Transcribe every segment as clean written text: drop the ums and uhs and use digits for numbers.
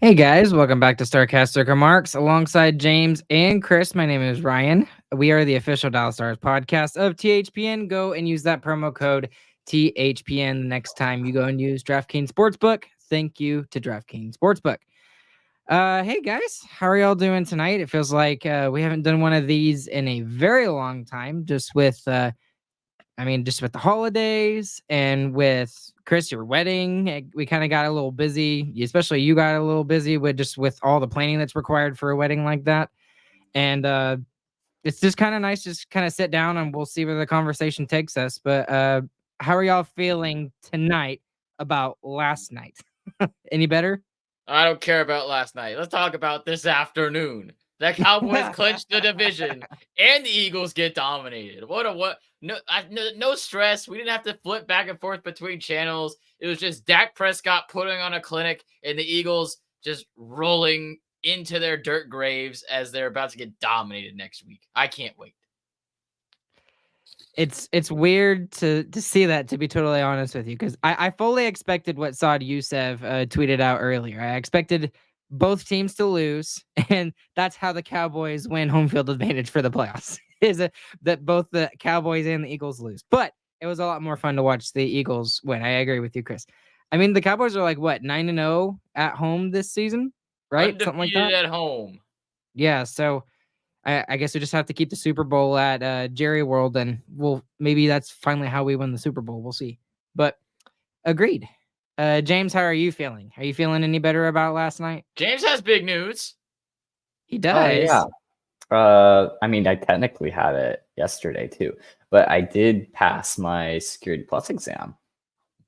Hey guys, welcome back to Starcastic Remarks alongside James and Chris. My name is Ryan. We are the official Dallas Stars podcast of THPN. Go and use that promo code THPN the next time you go and use DraftKings Sportsbook. Thank you to DraftKings Sportsbook. Hey guys, how are y'all doing tonight? It feels like we haven't done one of these in a very long time, just with the holidays and with Chris, your wedding. We kind of got a little busy, especially you got a little busy with all the planning that's required for a wedding like that. And it's just kind of nice, just kind of sit down and we'll see where the conversation takes us. But how are y'all feeling tonight about last night? Any better? I don't care about last night. Let's talk about this afternoon. The Cowboys clinched the division, and the Eagles get dominated. No stress. We didn't have to flip back and forth between channels. It was just Dak Prescott putting on a clinic, and the Eagles just rolling into their dirt graves as they're about to get dominated next week. I can't wait. It's weird to see that, to be totally honest with you, because I fully expected what Saad Youssef tweeted out earlier. I expected both teams to lose, and that's how the Cowboys win home field advantage for the playoffs, that both the Cowboys and the Eagles lose. But it was a lot more fun to watch the Eagles win. I agree with you, Chris. I mean, the Cowboys are like, what, 9-0 at home this season, right? Undefeated Something like that? at home. Yeah, so I guess we just have to keep the Super Bowl at Jerry World, and maybe that's finally how we win the Super Bowl. We'll see. But agreed. James, how are you feeling? Are you feeling any better about last night? James has big news. He does. Yeah. I technically had it yesterday too, but I did pass my Security Plus exam.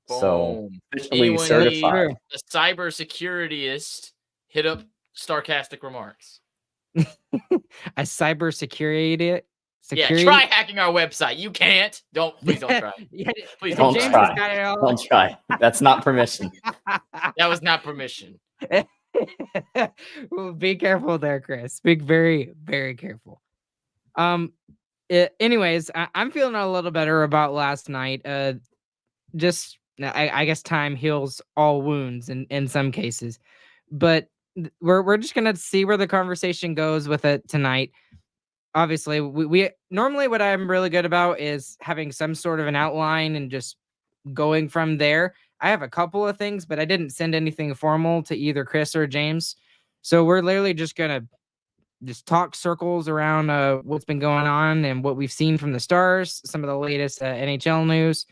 Boom. So officially Anyone certified. need a cybersecurityist, hit up Starcastic Remarks. A cybersecurity. Yeah, try hacking our website. You can't. Please don't try. Please don't try. Don't try. That's not permission. That was not permission. Well, be careful there, Chris. Be very, very careful. Anyways, I'm feeling a little better about last night. I guess time heals all wounds in some cases, but we're just gonna see where the conversation goes with it tonight. Obviously, we normally, what I'm really good about is having some sort of an outline and just going from there. I have a couple of things, but I didn't send anything formal to either Chris or James, so we're literally just gonna just talk circles around what's been going on and what we've seen from the Stars, some of the latest NHL news.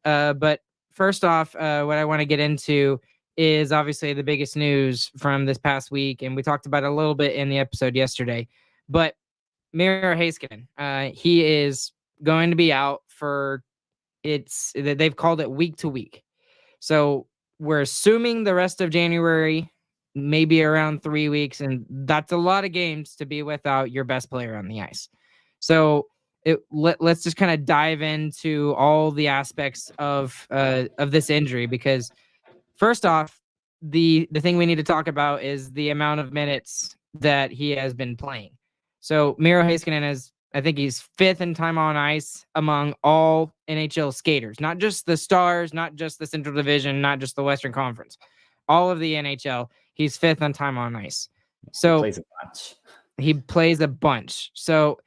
But first off, what I want to get into is obviously the biggest news from this past week, and we talked about it a little bit in the episode yesterday. But Miro Heiskanen, he is going to be out for they've called it week to week. So we're assuming the rest of January, maybe around 3 weeks, and that's a lot of games to be without your best player on the ice. So let's just kind of dive into all the aspects of this injury, because first off, the thing we need to talk about is the amount of minutes that he has been playing. So Miro Heiskanen I think he's fifth in time on ice among all NHL skaters, not just the Stars, not just the Central Division, not just the Western Conference, all of the NHL. He's fifth on time on ice. So he plays a bunch. So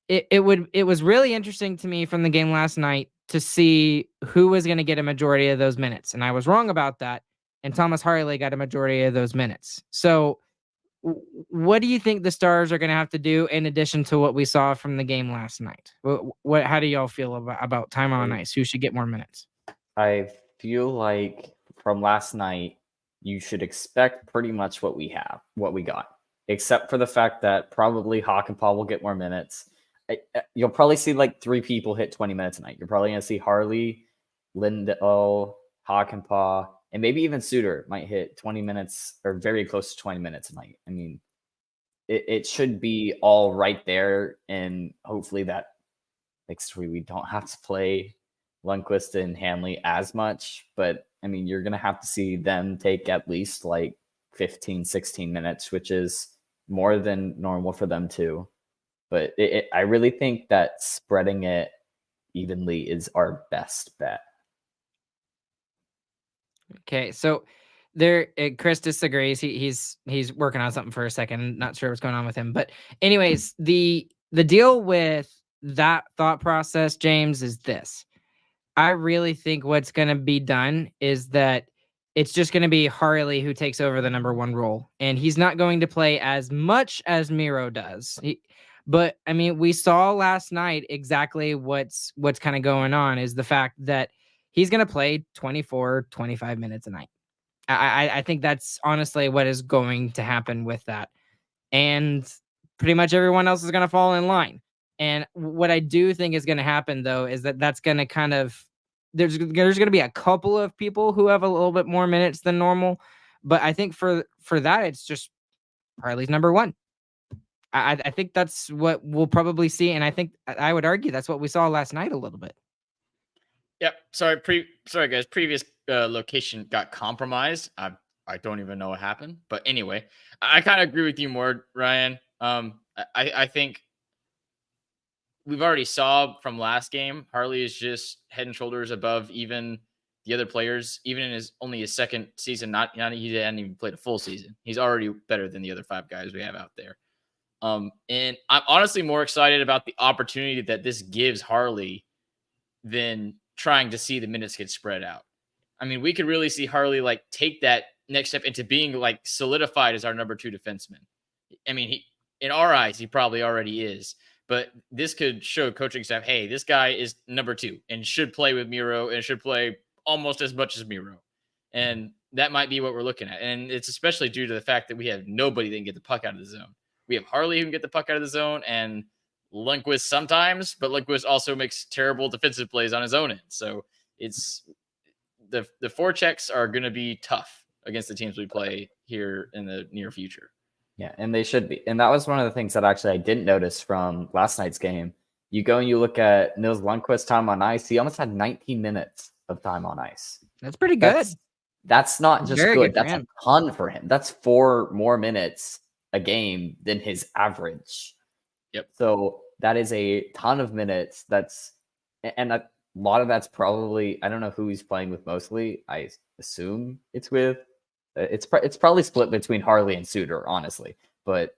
it was really interesting to me from the game last night to see who was going to get a majority of those minutes. And I was wrong about that. And Thomas Harley got a majority of those minutes. So what do you think the Stars are going to have to do in addition to what we saw from the game last night? How do y'all feel about time on ice? Who should get more minutes? I feel like from last night, you should expect pretty much what we got, except for the fact that probably Hawk and Paul will get more minutes. You'll probably see like 3 people hit 20 minutes a night. You're probably going to see Harley, Lindell, Hawk and Paul, and maybe even Suter might hit 20 minutes or very close to 20 minutes a night. I mean, it should be all right there. And hopefully that next week we don't have to play Lundqvist and Hanley as much. But, I mean, you're going to have to see them take at least like 15, 16 minutes, which is more than normal for them too. But I really think that spreading it evenly is our best bet. Okay, so Chris disagrees. He's working on something for a second. Not sure what's going on with him. But anyways, the deal with that thought process, James, is this. I really think what's going to be done is that it's just going to be Harley who takes over the number 1 role, and he's not going to play as much as Miro does. But I mean, we saw last night exactly what's kind of going on is the fact that he's going to play 24, 25 minutes a night. I think that's honestly what is going to happen with that. And pretty much everyone else is going to fall in line. And what I do think is going to happen, though, is that's going to kind of there's going to be a couple of people who have a little bit more minutes than normal. But I think for that, it's just Harley's number 1. I think that's what we'll probably see. And I think I would argue that's what we saw last night a little bit. Yep. Sorry, guys. Previous location got compromised. I don't even know what happened. But anyway, I kind of agree with you more, Ryan. I think we've already saw from last game, Harley is just head and shoulders above even the other players, even in only his second season. Not he hadn't even played a full season. He's already better than the other 5 guys we have out there. And I'm honestly more excited about the opportunity that this gives Harley than trying to see the minutes get spread out. I mean, we could really see Harley like take that next step into being like solidified as our number 2 defenseman. I mean, in our eyes, he probably already is, but this could show coaching staff, hey, this guy is number 2 and should play with Miro and should play almost as much as Miro. And that might be what we're looking at. And it's especially due to the fact that we have nobody that can get the puck out of the zone. We have Harley who can get the puck out of the zone and Lundqvist sometimes, but Lundqvist also makes terrible defensive plays on his own end. So it's the forechecks are going to be tough against the teams we play here in the near future. Yeah, and they should be. And that was one of the things that actually I didn't notice from last night's game. You go and you look at Nils Lundqvist's time on ice. He almost had 19 minutes of time on ice. That's pretty good. That's not just Very good. good That's a ton for him. That's 4 more minutes a game than his average. Yep. So that is a ton of minutes. And a lot of that's probably, I don't know who he's playing with mostly. I assume it's with, it's probably split between Harley and Suter, honestly. But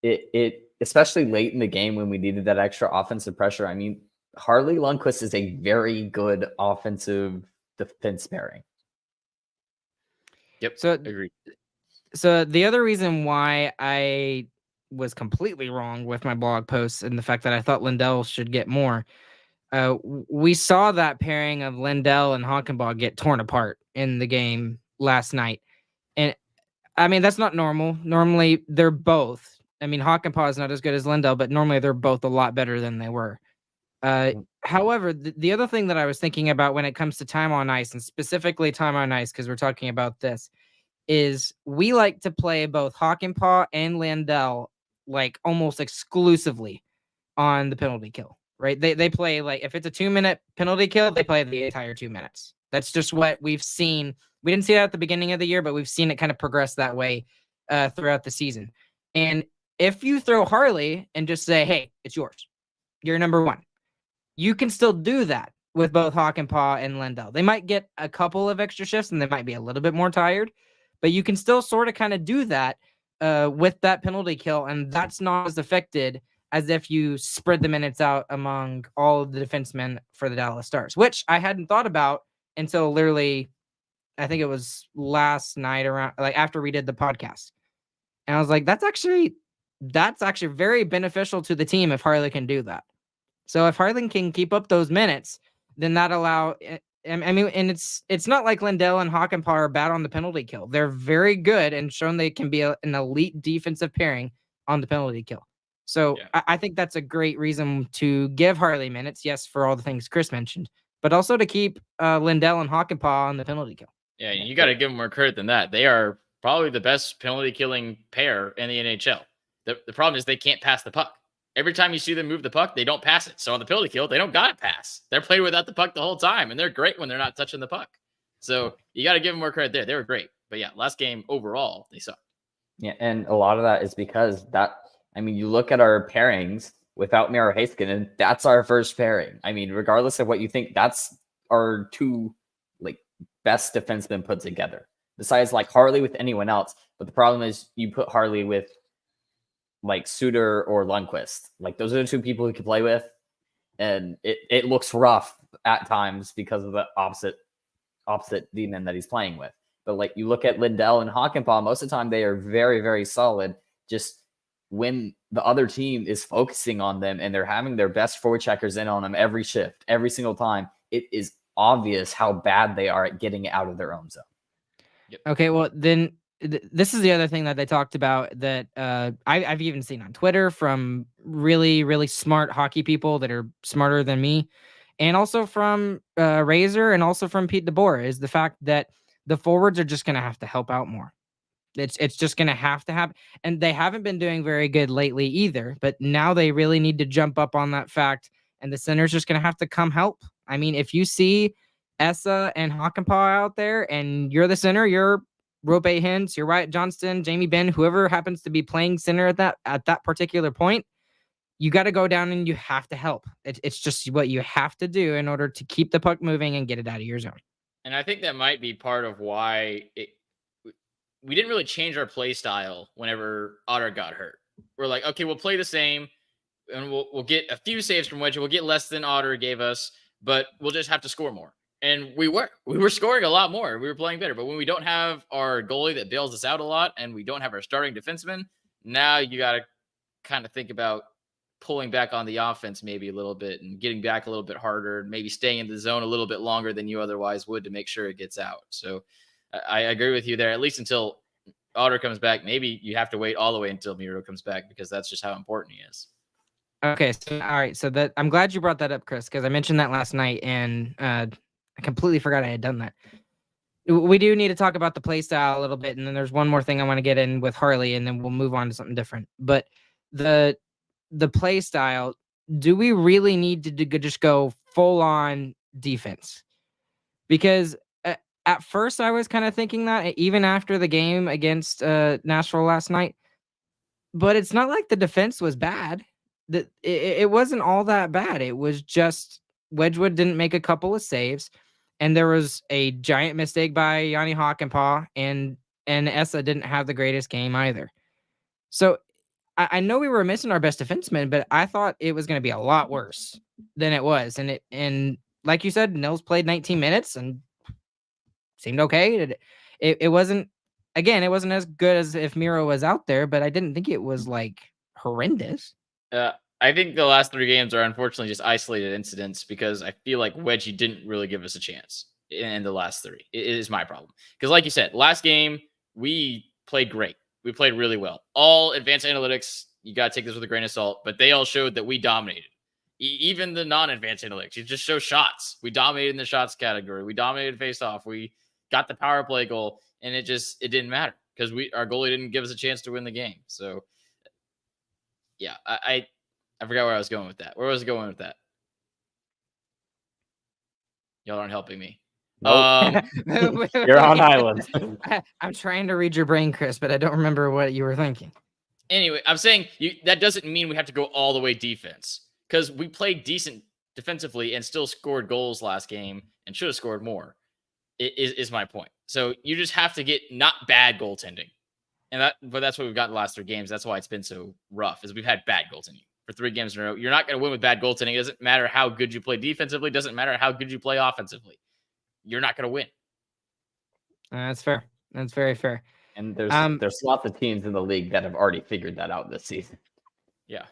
it especially late in the game when we needed that extra offensive pressure. I mean, Harley Lundqvist is a very good offensive defense pairing. Yep. So agreed. So the other reason why I was completely wrong with my blog posts and the fact that I thought Lindell should get more, we saw that pairing of Lindell and Hockenbaugh get torn apart in the game last night. And I mean, that's not normal. Normally they're both. I mean, Hockenbaugh is not as good as Lindell, but normally they're both a lot better than they were. However, the other thing that I was thinking about when it comes to time on ice, and specifically time on ice, because we're talking about this, is we like to play both Hockenbaugh and Lindell like almost exclusively on the penalty kill, right? They play like if it's a 2-minute penalty kill, they play the entire 2 minutes. That's just what we've seen. We didn't see that at the beginning of the year, but we've seen it kind of progress that way throughout the season. And if you throw Harley and just say, hey, it's yours, you're number 1, you can still do that with both Hockenbaugh and Lindell. They might get a couple of extra shifts and they might be a little bit more tired, but you can still sort of kind of do that with that penalty kill, and that's not as affected as if you spread the minutes out among all of the defensemen for the Dallas Stars, which I hadn't thought about until literally, I think it was last night around, like after we did the podcast. And I was like, that's actually very beneficial to the team if Harley can do that. So if Harley can keep up those minutes, then that allow. I mean, and it's not like Lindell and Hockenpah are bad on the penalty kill. They're very good and shown they can be an elite defensive pairing on the penalty kill. So yeah. I think that's a great reason to give Harley minutes, yes, for all the things Chris mentioned, but also to keep Lindell and Hockenpah on the penalty kill. Yeah, you got to give them more credit than that. They are probably the best penalty killing pair in the NHL. The problem is they can't pass the puck. Every time you see them move the puck, they don't pass it. So on the penalty kill, they don't got to pass. They're playing without the puck the whole time, and they're great when they're not touching the puck. So you got to give them more credit there. They were great. But yeah, last game overall, they sucked. Yeah, and a lot of that is because you look at our pairings without Miro Heiskanen, and that's our first pairing. I mean, regardless of what you think, that's our 2 best defensemen put together. Besides like Harley with anyone else. But the problem is you put Harley with like Suter or Lundqvist. Like those are the two people he can play with. And it looks rough at times because of the opposite demon that he's playing with. But like you look at Lindell and Hakanpää, most of the time they are very, very solid. Just when the other team is focusing on them and they're having their best forecheckers in on them every shift, every single time, it is obvious how bad they are at getting out of their own zone. Yep. Okay, well then this is the other thing that they talked about that I've even seen on Twitter from really, really smart hockey people that are smarter than me, and also from Razor and also from Pete DeBoer, is the fact that the forwards are just going to have to help out more. It's just going to happen, and they haven't been doing very good lately either. But now they really need to jump up on that fact, and the center's just going to have to come help. I mean, if you see Essa and Hakanpää out there, and you're the center, you're Rope Hintz, you're Wyatt Johnston, Jamie Benn, whoever happens to be playing center at that particular point, you got to go down and you have to help. It's just what you have to do in order to keep the puck moving and get it out of your zone. And I think that might be part of why we didn't really change our play style whenever Otter got hurt. We're like, okay, we'll play the same, and we'll get a few saves from Wedge. We'll get less than Otter gave us, but we'll just have to score more. And we were scoring a lot more. We were playing better. But when we don't have our goalie that bails us out a lot, and we don't have our starting defenseman, now you got to kind of think about pulling back on the offense maybe a little bit and getting back a little bit harder, maybe staying in the zone a little bit longer than you otherwise would to make sure it gets out. So I agree with you there, at least until Otter comes back. Maybe you have to wait all the way until Miro comes back, because that's just how important he is. Okay, so all right, so that I'm glad you brought that up, Chris, because I mentioned that last night, and I completely forgot I had done that. We do need to talk about the play style a little bit, and then there's one more thing I want to get in with Harley, and then we'll move on to something different. But the play style, do we really need to just go full on defense? Because at first I was kind of thinking that, even after the game against Nashville last night, but it's not like the defense was bad. It wasn't all that bad. It was just Wedgwood didn't make a couple of saves, and there was a giant mistake by Yanni Hakanpää, and Essa didn't have the greatest game either. So I know we were missing our best defenseman, but I thought it was going to be a lot worse than it was. And like you said, Nils played 19 minutes and seemed okay. It wasn't, again, it wasn't as good as if Miro was out there, but I didn't think it was like horrendous. I think the last 3 games are unfortunately just isolated incidents, because I feel like Wedgie didn't really give us a chance in the last 3. It is my problem. Because like you said, last game, we played great. We played really well. All advanced analytics, you got to take this with a grain of salt, but they all showed that we dominated. Even the non-advanced analytics, you just show shots. We dominated in the shots category. We dominated face-off. We got the power play goal, and it didn't matter because our goalie didn't give us a chance to win the game. So, yeah, I forgot where I was going with that. Where was I going with that? Y'all aren't helping me. Nope. You're on island. I'm trying to read your brain, Chris, but I don't remember what you were thinking. Anyway, I'm saying that doesn't mean we have to go all the way defense, because we played decent defensively and still scored goals last game and should have scored more, is my point. So you just have to get not bad goaltending. But that's what we've got in the last 3 games. That's why it's been so rough, is we've had bad goaltending for 3 games in a row. You're not going to win with bad goaltending. It doesn't matter how good you play defensively. It doesn't matter how good you play offensively. You're not going to win. That's fair. That's very fair. And there's lots of teams in the league that have already figured that out this season. Yeah.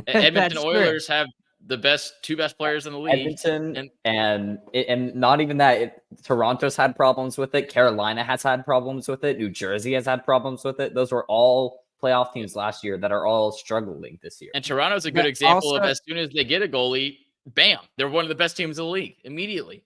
Edmonton Oilers have the 2 best players in the league. Edmonton and not even that. Toronto's had problems with it. Carolina has had problems with it. New Jersey has had problems with it. Those were all playoff teams last year that are all struggling this year. And Toronto's a good example of, as soon as they get a goalie, bam, they're one of the best teams in the league immediately.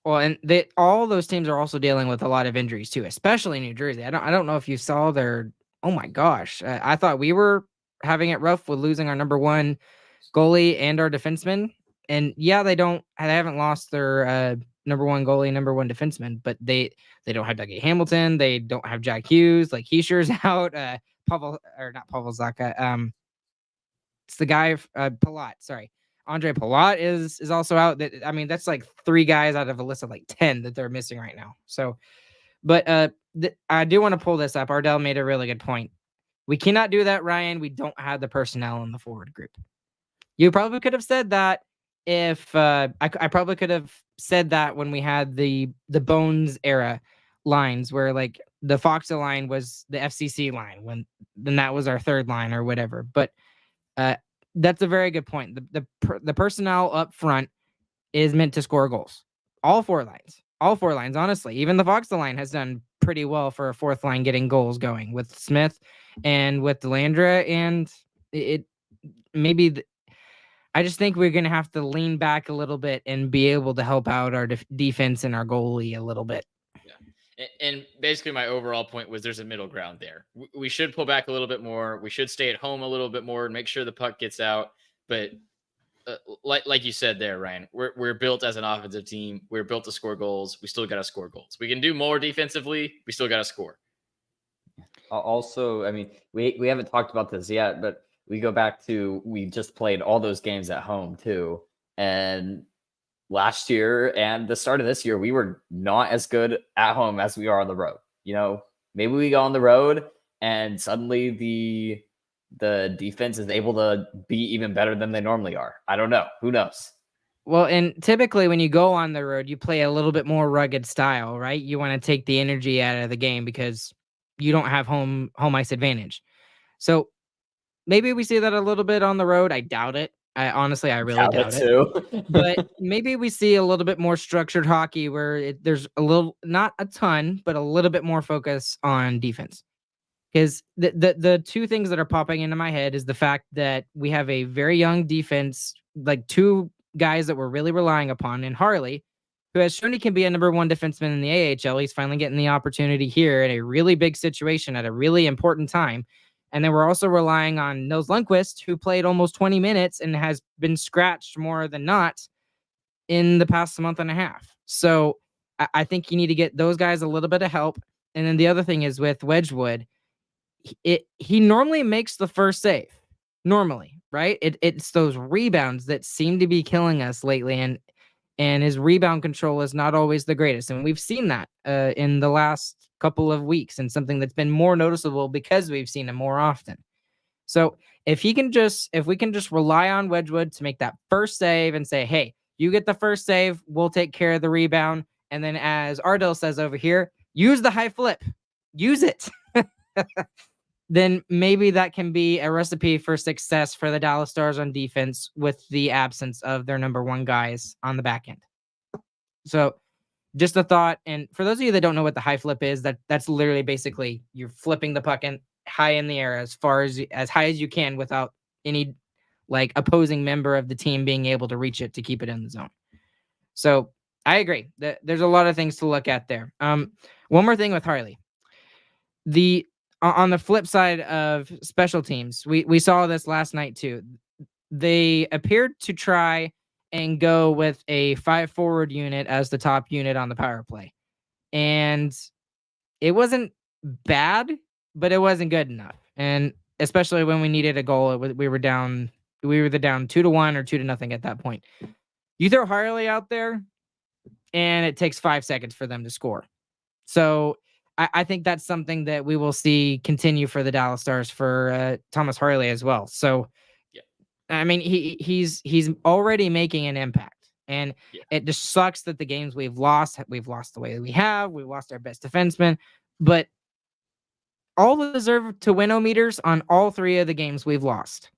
Well, and all those teams are also dealing with a lot of injuries too, especially New Jersey. I don't know if you saw their. Oh my gosh, I thought we were having it rough with losing our number 1 goalie and our defenseman. And yeah, they haven't lost their number 1 goalie, number 1 defenseman, but they don't have Dougie Hamilton. They don't have Jack Hughes. Like, Heischer's out. Not Pavel Zaka. It's the guy, Palat. Sorry. Andre Palat is also out. I mean, that's like 3 guys out of a list of like 10 that they're missing right now. So, but I do want to pull this up. Ardell made a really good point. We cannot do that, Ryan. We don't have the personnel in the forward group. You probably could have said that if I probably could have said that when we had the Bones era lines where like the Foxa line was the FCC line when then that was our third line or whatever. But that's a very good point. The personnel up front is meant to score goals. All 4 lines. All 4 lines, honestly. Even the Foxa line has done pretty well for a 4th line getting goals going with Smith and with Delandra, and it maybe I just think we're going to have to lean back a little bit and be able to help out our defense and our goalie a little bit. Yeah. And basically my overall point was there's a middle ground there. We should pull back a little bit more. We should stay at home a little bit more and make sure the puck gets out. But like you said there, Ryan, we're built as an offensive team. We're built to score goals. We still got to score goals. We can do more defensively. We still got to score. Also, I mean, we haven't talked about this yet, but we go back to we just played all those games at home too. And last year and the start of this year, we were not as good at home as we are on the road. You know, maybe we go on the road and suddenly the defense is able to be even better than they normally are. I don't know. Who knows? Well, and typically when you go on the road, you play a little bit more rugged style, right? You want to take the energy out of the game because you don't have home ice advantage. So maybe we see that a little bit on the road. I doubt it. I really doubt it too. But maybe we see a little bit more structured hockey where there's a little, not a ton, but a little bit more focus on defense. Because the 2 things that are popping into my head is the fact that we have a very young defense, like 2 guys that we're really relying upon, and Harley, who has shown he can be a number 1 defenseman in the AHL. He's finally getting the opportunity here in a really big situation at a really important time. And then we're also relying on Nils Lundqvist, who played almost 20 minutes and has been scratched more than not in the past month and a half. So I think you need to get those guys a little bit of help. And then the other thing is with Wedgwood, he normally makes the first save. Normally, right? It's those rebounds that seem to be killing us lately, and his rebound control is not always the greatest. And we've seen that in the last couple of weeks, and something that's been more noticeable because we've seen him more often. So if we can just rely on Wedgwood to make that first save and say, hey, you get the first save, we'll take care of the rebound. And then as Ardell says over here, use the high flip. Use it. Then maybe that can be a recipe for success for the Dallas Stars on defense with the absence of their number 1 guys on the back end. So just a thought. And for those of you that don't know what the high flip is, that's literally basically you're flipping the puck in high in the air as high as you can without any like opposing member of the team being able to reach it to keep it in the zone. So I agree that there's a lot of things to look at there. One more thing with Harley. On the flip side of special teams, we saw this last night too. They appeared to try and go with a 5 forward unit as the top unit on the power play. And it wasn't bad, but it wasn't good enough. And especially when we needed a goal, we were down 2-1 or 2-0 at that point. You throw Harley out there and it takes 5 seconds for them to score. So I think that's something that we will see continue for the Dallas Stars for Thomas Harley as well. So, yeah. I mean, he's already making an impact, and it just sucks that the games we've lost the way we have. We lost our best defenseman, but all deserve to win meters on all 3 of the games we've lost.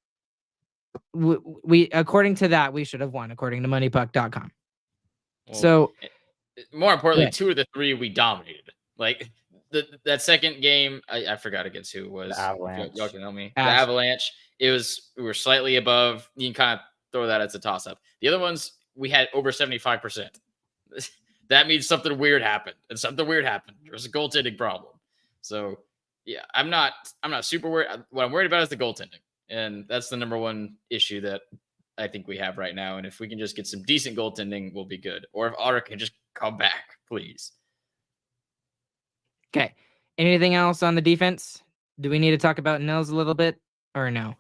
We according to that, we should have won, according to moneypuck.com. Well, so, more importantly, 2 of the 3 we dominated. Like that second game, I forgot against who it was. The Avalanche. Y'all can help me. The Avalanche. We were slightly above. You can kind of throw that as a toss up. The other ones we had over 75%. That means something weird happened, and something weird happened. There was a goaltending problem. So yeah, I'm not super worried. What I'm worried about is the goaltending, and that's the number 1 issue that I think we have right now. And if we can just get some decent goaltending, we'll be good. Or if Otter can just come back, please. Okay. Anything else on the defense? Do we need to talk about Nils a little bit or no?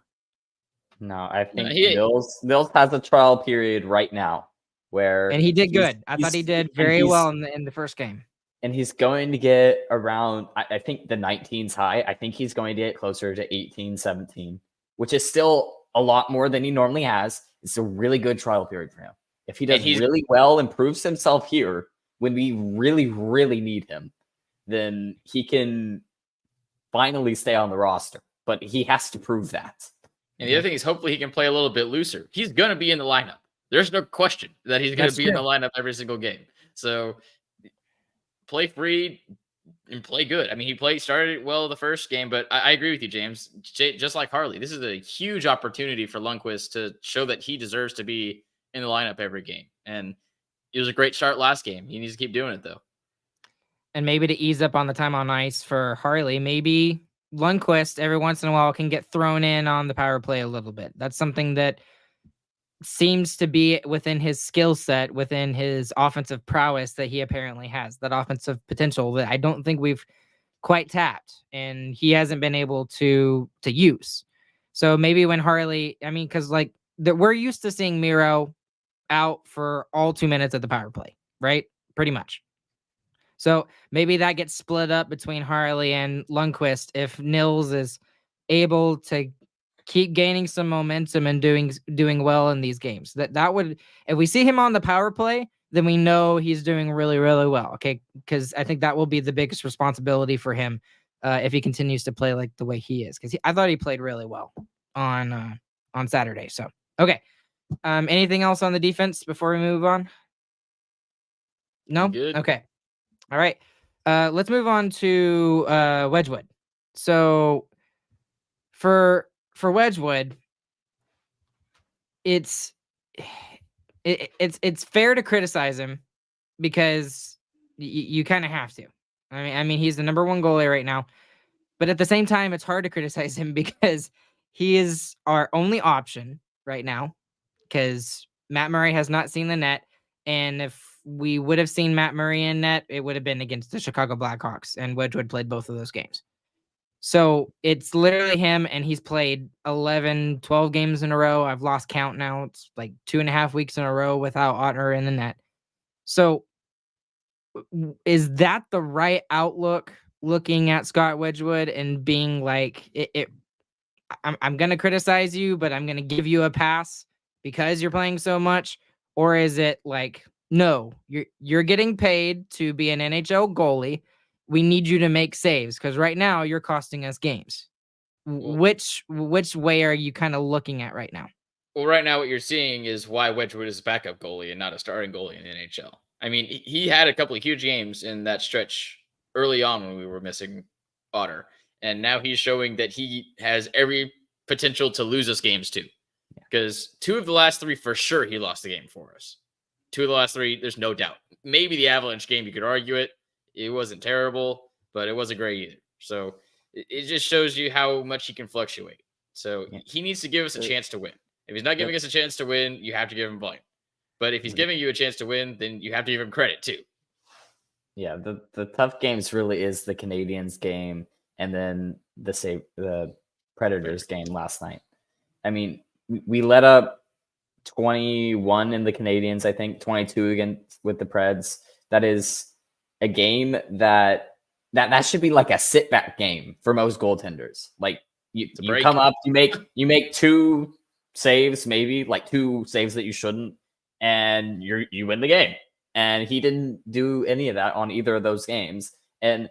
No, I No, think Mills has a trial period right now where And he did he's good. I thought he he's did and very he's well in the first game. and he's going to get around, I think the 19's high. I think he's going to get closer to 18, 17, which is still a lot more than he normally has. It's a really good trial period for him. If he And does he's really well and proves himself here when we really, really need him, then he can finally stay on the roster. But he has to prove that. And the other thing is, hopefully, he can play a little bit looser. He's going to be in the lineup. There's no question that he's going to That's be in the true. lineup every single game. So play free and play good. I mean, he started well the first game, but I agree with you, James. Just like Harley, this is a huge opportunity for Lundqvist to show that he deserves to be in the lineup every game. And it was a great start last game. He needs to keep doing it, though. And maybe to ease up on the time on ice for Harley, maybe Lundqvist every once in a while can get thrown in on the power play a little bit. That's something that seems to be within his skill set, within his offensive prowess that he apparently has, that offensive potential that I don't think we've quite tapped and he hasn't been able to use. So maybe when Harley, I mean, because like we're used to seeing Miro out for all 2 minutes at the power play, right? Pretty much. So maybe that gets split up between Harley and Lundqvist if Nils is able to keep gaining some momentum and doing well in these games. That would, if we see him on the power play, then we know he's doing really, really well. Okay, because I think that will be the biggest responsibility for him if he continues to play like the way he is. Because I thought he played really well on Saturday. So okay, anything else on the defense before we move on? No. Good. Okay. All right. Let's move on to Wedgwood. So for Wedgwood, it's fair to criticize him because you kind of have to. I mean he's the number one goalie right now, but at the same time it's hard to criticize him because he is our only option right now because Matt Murray has not seen the net, and if we would have seen Matt Murray in net, it would have been against the Chicago Blackhawks, and Wedgwood played both of those games. So it's literally him, and he's played 11, 12 games in a row. I've lost count now. It's like 2.5 weeks in a row without Ottner in the net. So is that the right outlook looking at Scott Wedgwood and being like, I'm going to criticize you, but I'm going to give you a pass because you're playing so much? Or is it like, no, you're getting paid to be an NHL goalie. We need you to make saves because right now you're costing us games. Well, Which way are you kind of looking at right now? Well, right now what you're seeing is why Wedgwood is a backup goalie and not a starting goalie in the NHL. I mean, he had a couple of huge games in that stretch early on when we were missing Otter, and now he's showing that he has every potential to lose us games too. Because 2 of the last 3 for sure he lost the game for us. 2 of the last 3, there's no doubt. Maybe the Avalanche game, you could argue it. It wasn't terrible, but it wasn't great either. So it just shows you how much he can fluctuate. So he needs to give us a chance to win. If he's not giving us a chance to win, you have to give him blame. But if he's giving you a chance to win, then you have to give him credit too. Yeah, the tough games really is the Canadiens game and then the Predators game last night. I mean, we let up 21 in the Canadiens, I think 22 against with the Preds. That is a game that should be like a sit back game for most goaltenders. Like you come up, you make 2 saves, maybe like 2 saves that you shouldn't, and you win the game. And he didn't do any of that on either of those games. And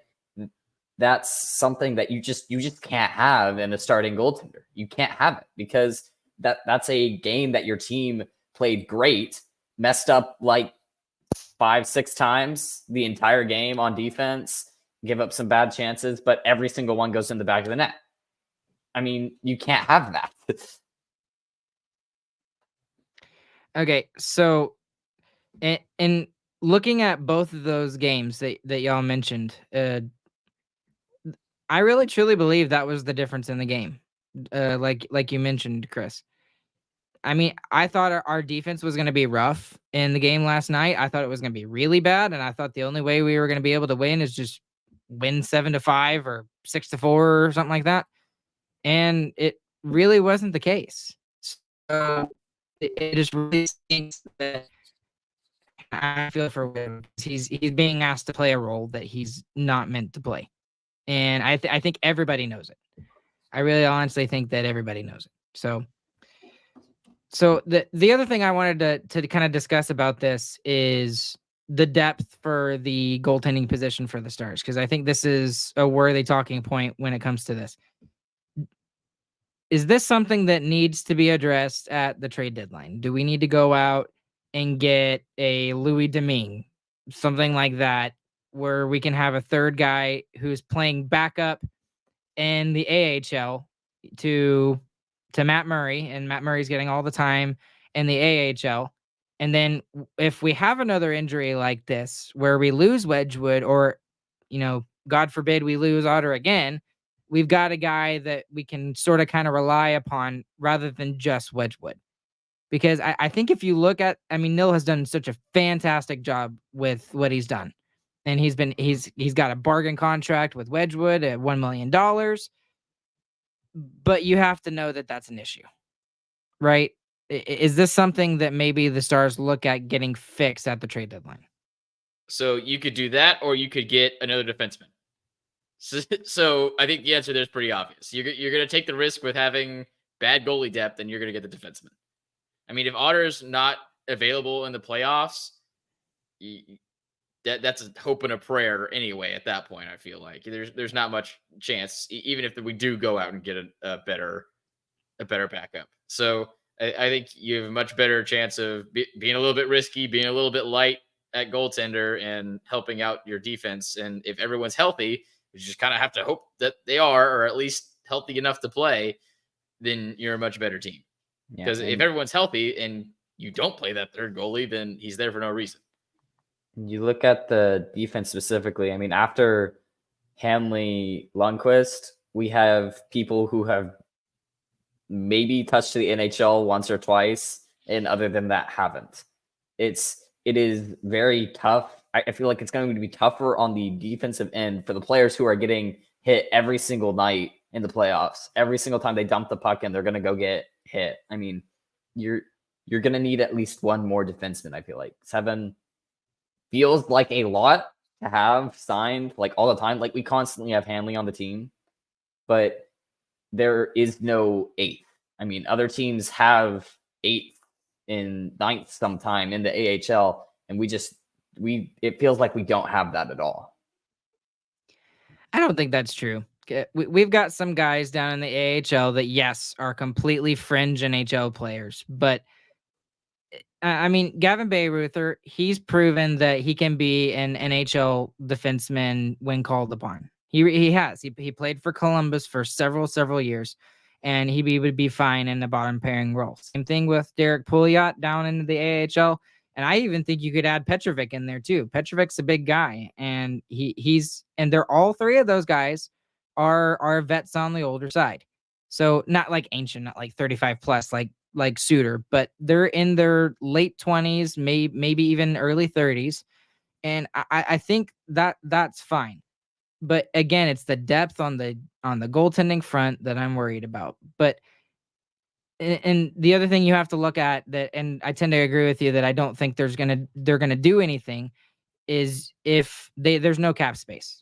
that's something that you just can't have in a starting goaltender. You can't have it because that's a game that your team played great, messed up like 5-6 times the entire game on defense, give up some bad chances, but every single one goes in the back of the net. I mean, you can't have that. Okay, so in looking at both of those games that y'all mentioned, I really truly believe that was the difference in the game. Like you mentioned, Chris. I mean, I thought our defense was going to be rough in the game last night. I thought it was going to be really bad, and I thought the only way we were going to be able to win is just win 7-5 or 6-4 or something like that. And it really wasn't the case. It just really stinks that I feel for Wim. He's being asked to play a role that he's not meant to play, and I think everybody knows it. I really honestly think that everybody knows it. So the other thing I wanted to kind of discuss about this is the depth for the goaltending position for the Stars, because I think this is a worthy talking point when it comes to this. Is this something that needs to be addressed at the trade deadline? Do we need to go out and get a Louis Domingue, something like that, where we can have a third guy who's playing backup in the AHL to Matt Murray, and Matt Murray's getting all the time in the AHL. And then if we have another injury like this where we lose Wedgwood, or God forbid we lose Otter again, we've got a guy that we can sort of kind of rely upon rather than just Wedgwood. Because I think if you look at, Nil has done such a fantastic job with what he's done. And he's got a bargain contract with Wedgwood at $1 million. But you have to know that that's an issue, right? Is this something that maybe the Stars look at getting fixed at the trade deadline? So you could do that, or you could get another defenseman. So I think the answer there is pretty obvious. You're going to take the risk with having bad goalie depth, and you're going to get the defenseman. I mean, if Otter's not available in the playoffs, that's a hope and a prayer anyway. At that point, I feel like there's not much chance, even if we do go out and get a better backup. So I think you have a much better chance of being a little bit risky, being a little bit light at goaltender, and helping out your defense. And if everyone's healthy, you just kind of have to hope that they are, or at least healthy enough to play, then you're a much better team. Because if everyone's healthy and you don't play that third goalie, then he's there for no reason. You look at the defense specifically. I mean, after Hanley, Lundqvist, we have people who have maybe touched the NHL once or twice, and other than that, haven't. It is very tough. I feel like it's going to be tougher on the defensive end for the players who are getting hit every single night in the playoffs. Every single time they dump the puck in, they're going to go get hit. I mean, you're going to need at least one more defenseman. I feel like 7 feels like a lot to have signed like all the time. Like we constantly have Hanley on the team, but there is no 8th. I mean, other teams have 8th in 9th sometime in the AHL, and it feels like we don't have that at all. I don't think that's true. We've got some guys down in the AHL that, yes, are completely fringe NHL players, but Gavin Bayreuther, he's proven that he can be an NHL defenseman when called upon. He has. He played for Columbus for several years, and he would be fine in the bottom pairing role. Same thing with Derek Pouliot down in the AHL, and I even think you could add Petrovic in there too. Petrovic's a big guy, and they're all 3 of those guys are vets on the older side. So not like ancient, not like 35 plus, like Suter, but they're in their late 20s, maybe even early 30s. And I think that's fine. But again, it's the depth on the goaltending front that I'm worried about. But and the other thing you have to look at, that, and I tend to agree with you, that I don't think they're gonna do anything, is if there's no cap space.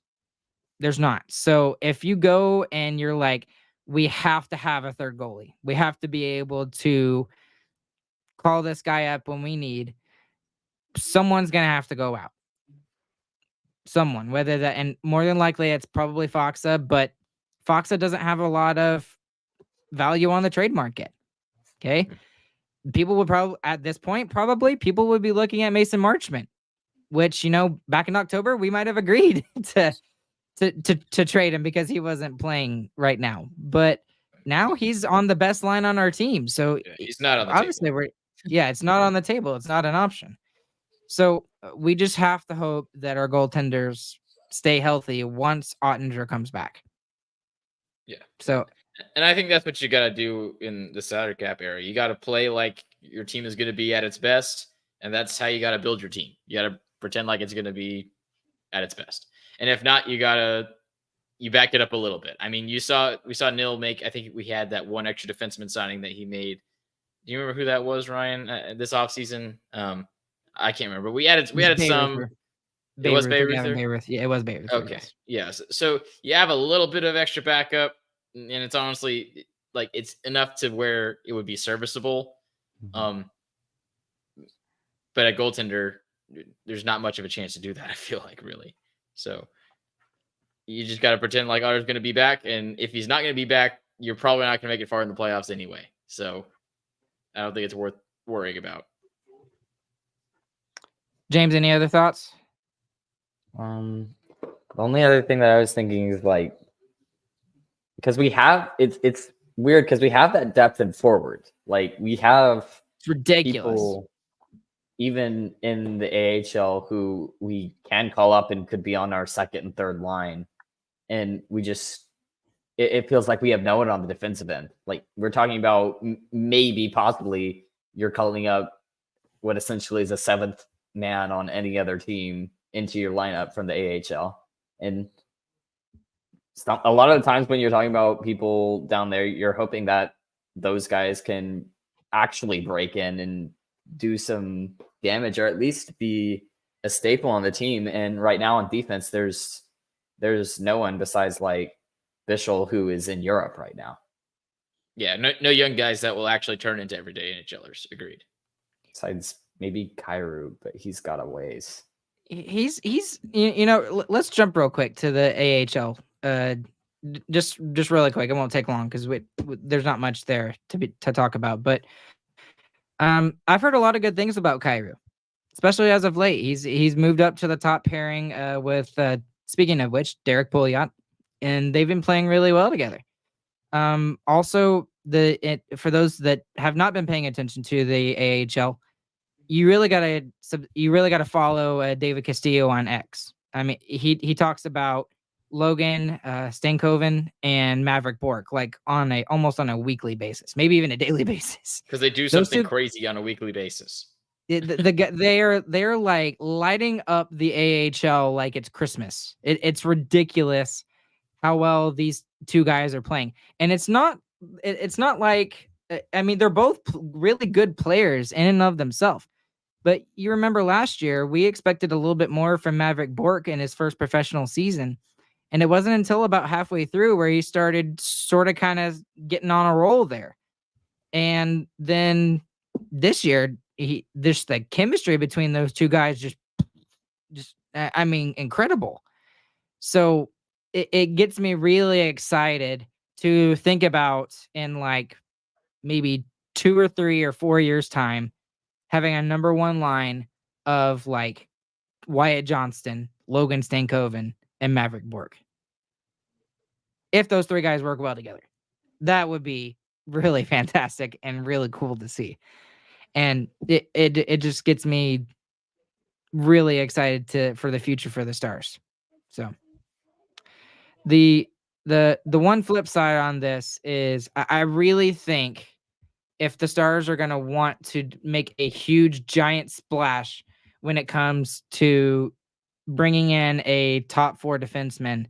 There's not. So if you go and you're like, we have to have a third goalie, we have to be able to call this guy up when we need, someone's gonna have to go out. Someone, whether that, and more than likely it's probably Foxa, but Foxa doesn't have a lot of value on the trade market. Okay. People would probably, at this point, people would be looking at Mason Marchment, which, back in October, we might have agreed to trade him because he wasn't playing right now. But now he's on the best line on our team. So he's not on the obviously table. it's not on the table. It's not an option. So we just have to hope that our goaltenders stay healthy once Ottinger comes back. Yeah. So, and I think that's what you got to do in the salary cap era. You got to play like your team is going to be at its best, and that's how you got to build your team. You got to pretend like it's going to be at its best, and if not, you back it up a little bit. I mean, we saw Nil make. I think we had that one extra defenseman signing that he made Do you remember who that was, Ryan? This offseason? I can't remember. We added some. Bayreuther. It was Bayreuther, Gavin Bayreuther. Bayreuther. Yeah, it was Bayreuther. Okay. Yes. Yes. So you have a little bit of extra backup, and it's honestly like it's enough to where it would be serviceable. Mhm. But at goaltender, there's not much of a chance to do that. I feel like really. So you just got to pretend like Otter's going to be back, and if he's not going to be back, you're probably not going to make it far in the playoffs anyway. So I don't think it's worth worrying about. James, any other thoughts? The only other thing that I was thinking is like, because we have it's weird because we have that depth in forward. Like we have It's ridiculous. people even in the AHL who we can call up and could be on our second and third line, and we just it feels like we have no one on the defensive end. Like we're talking about maybe possibly you're calling up what essentially is a seventh man on any other team into your lineup from the AHL. And a lot of the times when you're talking about people down there, you're hoping that those guys can actually break in and do some damage or at least be a staple on the team. And right now on defense, there's no one besides like Bischel who is in Europe right now. Yeah, no young guys that will actually turn into everyday NHLers. Agreed. Besides maybe Kairu, but he's got a ways. He's let's jump real quick to the AHL. Just really quick. It won't take long because there's not much there to talk about. But I've heard a lot of good things about Kairu, especially as of late. He's moved up to the top pairing with speaking of which, Derek Pouliot, and they've been playing really well together. Also, for those that have not been paying attention to the AHL, you really gotta follow David Castillo on X. I mean, he talks about Logan Stankoven and Maverick Bork like almost on a weekly basis, maybe even a daily basis. Because they do Those something two- crazy on a weekly basis. They're like lighting up the AHL like it's Christmas. It's ridiculous how well these two guys are playing, and it's not like I mean they're both really good players in and of themselves. But you remember last year we expected a little bit more from Maverick Bork in his first professional season, and it wasn't until about halfway through where he started sort of kind of getting on a roll there. And then this year, the chemistry between those two guys just I mean, incredible. So it gets me really excited to think about in like maybe 2 or 3 or 4 years time having a number one line of like Wyatt Johnston, Logan Stankoven, and Maverick Bork. If those three guys work well together, that would be really fantastic and really cool to see. And it just gets me really excited for the future for the Stars. So the one flip side on this is I really think if the Stars are going to want to make a huge giant splash when it comes to bringing in a top 4 defenseman,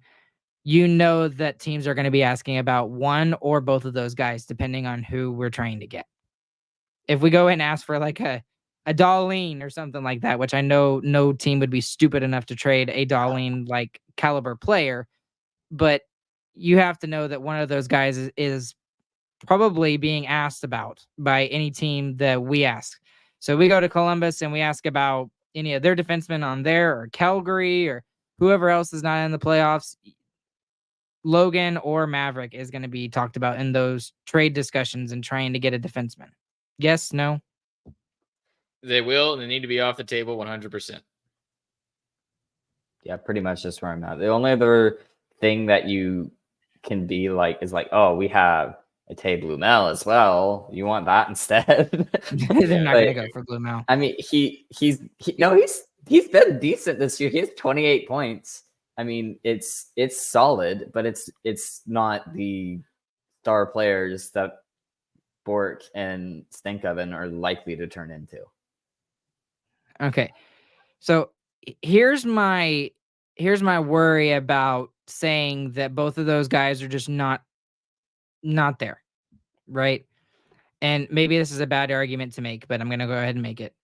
you know that teams are going to be asking about one or both of those guys depending on who we're trying to get. If we go and ask for like a Darlene or something like that, which I know no team would be stupid enough to trade a Darlene like caliber player, but you have to know that one of those guys is probably being asked about by any team that we ask. So we go to Columbus and we ask about any of their defensemen on there or Calgary or whoever else is not in the playoffs. Logan or Maverick is going to be talked about in those trade discussions and trying to get a defenseman. Yes, no? They will, and they need to be off the table 100%. Yeah, pretty much just where I'm at. The only other thing that you can be like is like, oh, we have a Tay Blumel as well. You want that instead? They're not going to go for Blumel. I mean, he's been decent this year. He has 28 points. I mean, it's solid, but it's not the star players that Bork and Stankoven are likely to turn into. Okay. So here's my worry about saying that both of those guys are just not there, right? and maybe this is a bad argument to make, but I'm going to go ahead and make it.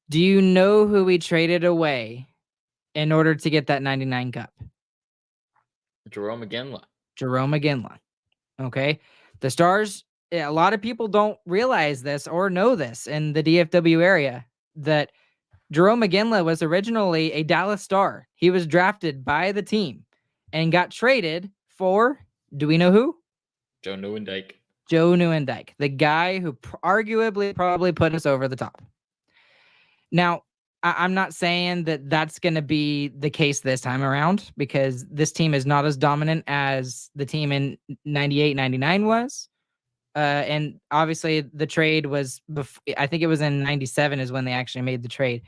Do you know who we traded away in order to get that 99 cup? Jerome Iginla. Jerome Iginla. Okay. The Stars, a lot of people don't realize this or know this in the DFW area, that Jerome Iginla was originally a Dallas Star. He was drafted by the team and got traded for, do we know who? Joe Nieuwendyk. Joe Nieuwendyk, the guy who arguably probably put us over the top. Now, I'm not saying that that's going to be the case this time around, because this team is not as dominant as the team in 98, 99 was. And obviously the trade was, I think it was in 97 is when they actually made the trade.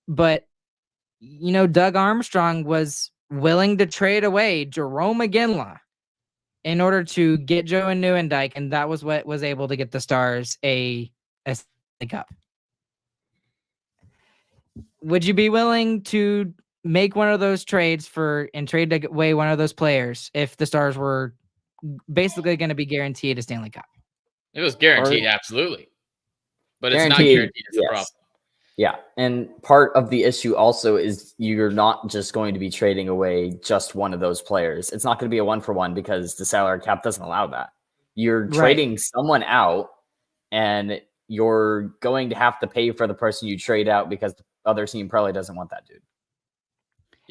But, Doug Armstrong was willing to trade away Jerome Iginla in order to get Joe Nieuwendyk, and that was what was able to get the Stars a Stanley Cup. Would you be willing to make one of those trades and trade away one of those players if the Stars were basically going to be guaranteed a Stanley Cup? It was guaranteed, absolutely. But it's not guaranteed. It's the problem. Yeah, and part of the issue also is you're not just going to be trading away just one of those players. It's not going to be a 1-for-1 because the salary cap doesn't allow that. You're trading someone out, and you're going to have to pay for the person you trade out because the other team probably doesn't want that dude.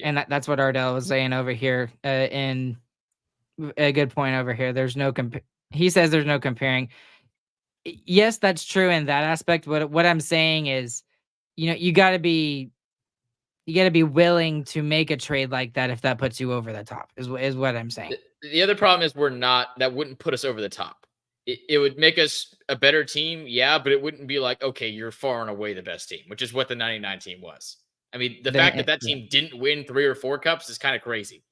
And that's what Ardell was saying over here. In a good point over here. There's no he says there's no comparing. Yes, that's true in that aspect. But what I'm saying is, you got to be willing to make a trade like that if that puts you over the top. Is what I'm saying. The other problem is that wouldn't put us over the top. It would make us a better team, yeah, but it wouldn't be like, okay, you're far and away the best team, which is what the 99 team was. I mean, the fact that team didn't win 3 or 4 cups is kind of crazy.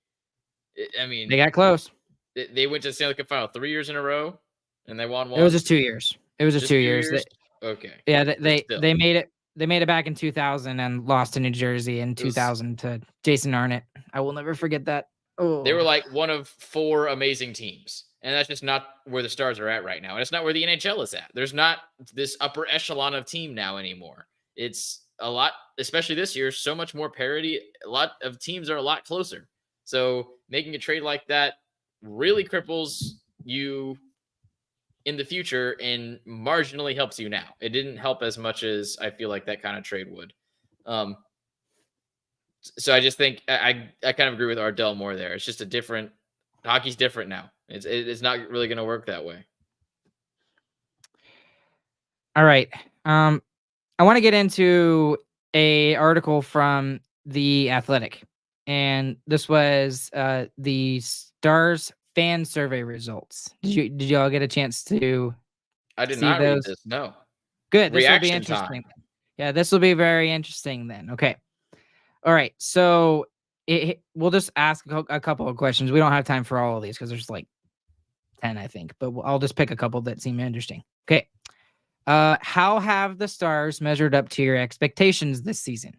I mean, they got close. They went to the Stanley Cup final 3 years in a row, and they won one. It was just 2 years. It was just 2 years. Okay. Yeah, they made it. They made it back in 2000 and lost to New Jersey in 2000 to Jason Arnott. I will never forget that. Oh. They were like one of 4 amazing teams. And that's just not where the Stars are at right now. And it's not where the NHL is at. There's not this upper echelon of team now anymore. It's a lot, especially this year, so much more parity. A lot of teams are a lot closer. So making a trade like that really cripples you in the future and marginally helps you now. It didn't help as much as I feel like that kind of trade would. So I just think I kind of agree with Ardell more there. It's just hockey's different now. It's not really going to work that way. All right. I want to get into a article from The Athletic, and this was the Stars fan survey results. Did you all get a chance to? I did not read this. No. Good. This will be Reaction interesting. time. Yeah, this will be very interesting then. Okay. All right. So we'll just ask a couple of questions. We don't have time for all of these because there's like 10, I think, but I'll just pick a couple that seem interesting. Okay. How have the Stars measured up to your expectations this season?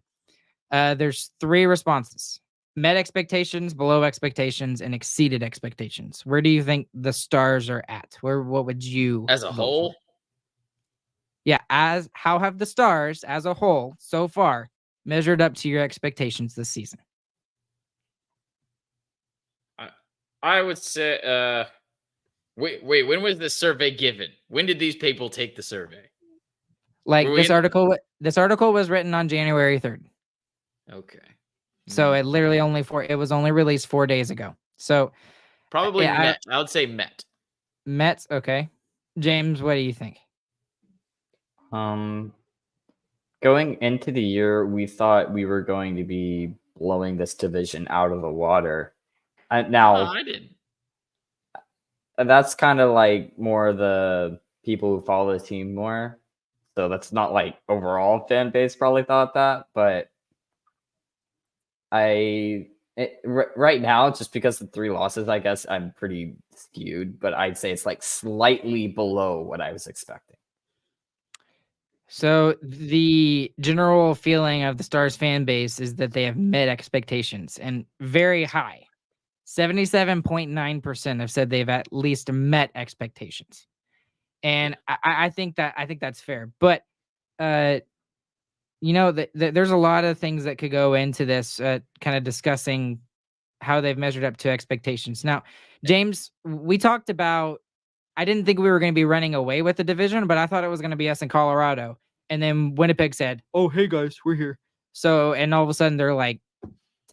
There's 3 responses: met expectations, below expectations, and exceeded expectations. Where do you think the Stars are at? What would you as a whole? Yeah, how have the Stars as a whole so far measured up to your expectations this season? I would say wait, when was this survey given? When did these people take the survey? Like this article was written on January 3rd. Okay. So it literally it was only released 4 days ago. So probably Met. I would say Met. Mets, okay. James, what do you think? Going into the year, we thought we were going to be blowing this division out of the water. Now, I didn't. That's kind of like more the people who follow the team more. So that's not like overall fan base probably thought that, but right now, just because of 3 losses, I guess I'm pretty skewed, but I'd say it's like slightly below what I was expecting. So the general feeling of the Stars fan base is that they have met expectations, and very high. 77.9% have said they've at least met expectations. And I think that's fair. But there's a lot of things that could go into this, kind of discussing how they've measured up to expectations. Now, James, we talked about. I didn't think we were going to be running away with the division, but I thought it was going to be us in Colorado. And then Winnipeg said, "Oh, hey guys, we're here." So, and all of a sudden they're like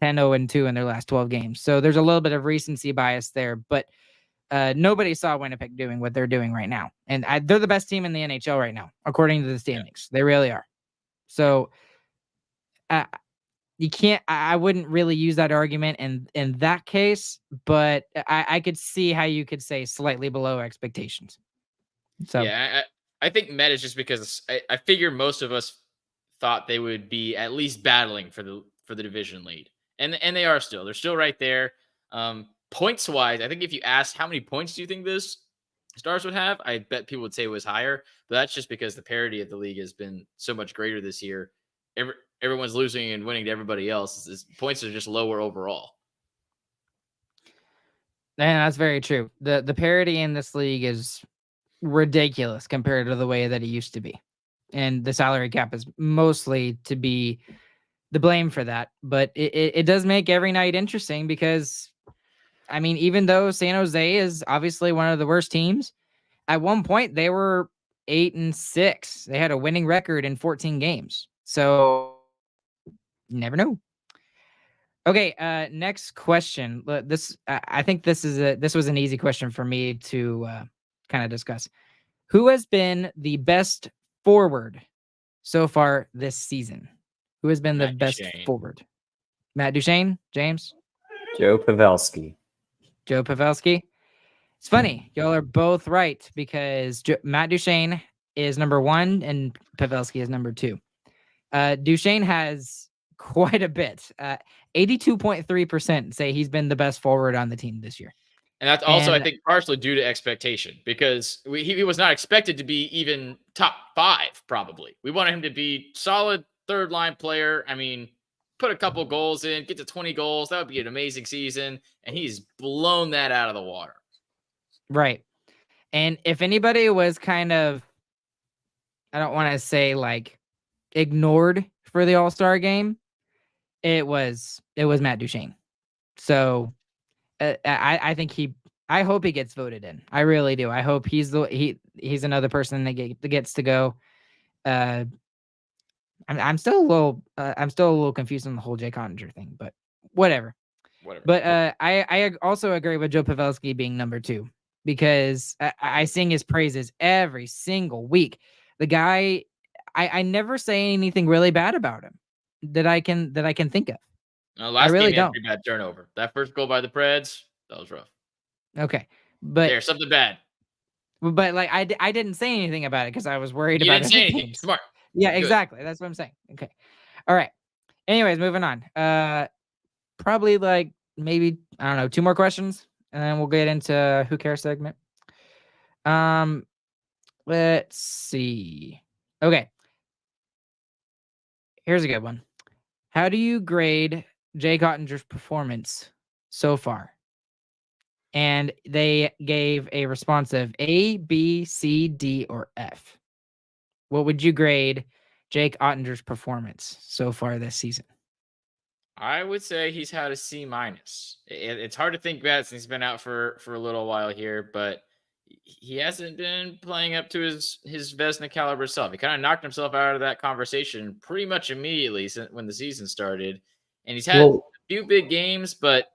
10-0-2 in their last 12 games. So there's a little bit of recency bias there, but nobody saw Winnipeg doing what they're doing right now. And they're the best team in the NHL right now, according to the standings. They really are. So you can't, I wouldn't really use that argument in that case, but I could see how you could say slightly below expectations. So yeah, I think Met is just because I figure most of us thought they would be at least battling for the division lead, and they are still. They're still right there. Points wise, I think if you asked how many points do you think this Stars would have, I bet people would say it was higher. But that's just because the parity of the league has been so much greater this year. Everyone's losing and winning to everybody else. Points are just lower overall. And that's very true. The parity in this league is ridiculous compared to the way that it used to be. And the salary cap is mostly to be the blame for that. But it does make every night interesting because, I mean, even though San Jose is obviously one of the worst teams, at one point they were 8-6. They had a winning record in 14 games. So you never know. Okay, next question. I think this was an easy question for me to kind of discuss. Who has been the best forward so far this season? Who has been the best forward? Matt Duchene, James? Joe Pavelski. Joe Pavelski. It's funny. Y'all are both right because Matt Duchene is number 1 and Pavelski is number 2. Duchene has quite a bit. 82.3% say he's been the best forward on the team this year. And that's also, I think, partially due to expectation because he was not expected to be even top 5, probably. We wanted him to be solid third-line player. I mean, put a couple goals in, get to 20 goals. That would be an amazing season. And he's blown that out of the water. Right. And if anybody was kind of, I don't want to say like ignored for the All-Star game, it was Matt Duchene. So I think I hope he gets voted in. I really do. I hope he's another person that gets to go. I'm still a little confused on the whole Jay Cottinger thing, but whatever. But I also agree with Joe Pavelski being number 2 because I sing his praises every single week. The guy, I never say anything really bad about him that I can think of. Last game he had a pretty bad turnover. That first goal by the Preds, that was rough. Okay, but there's something bad. But like I didn't say anything about it because I was worried about it. You didn't say anything. Games. Smart. Yeah, exactly. That's what I'm saying. Okay, all right. Anyways, moving on. Probably like maybe I don't know 2 more questions, and then we'll get into who cares segment. Let's see. Okay, here's a good one. How do you grade Jay Cottinger's performance so far? And they gave a response of A, B, C, D, or F. What would you grade Jake Ottinger's performance so far this season? I would say he's had a C-. It's hard to think bad since he's been out for a little while here, but he hasn't been playing up to his Vezina caliber self. He kind of knocked himself out of that conversation pretty much immediately when the season started. And he's had a few big games, but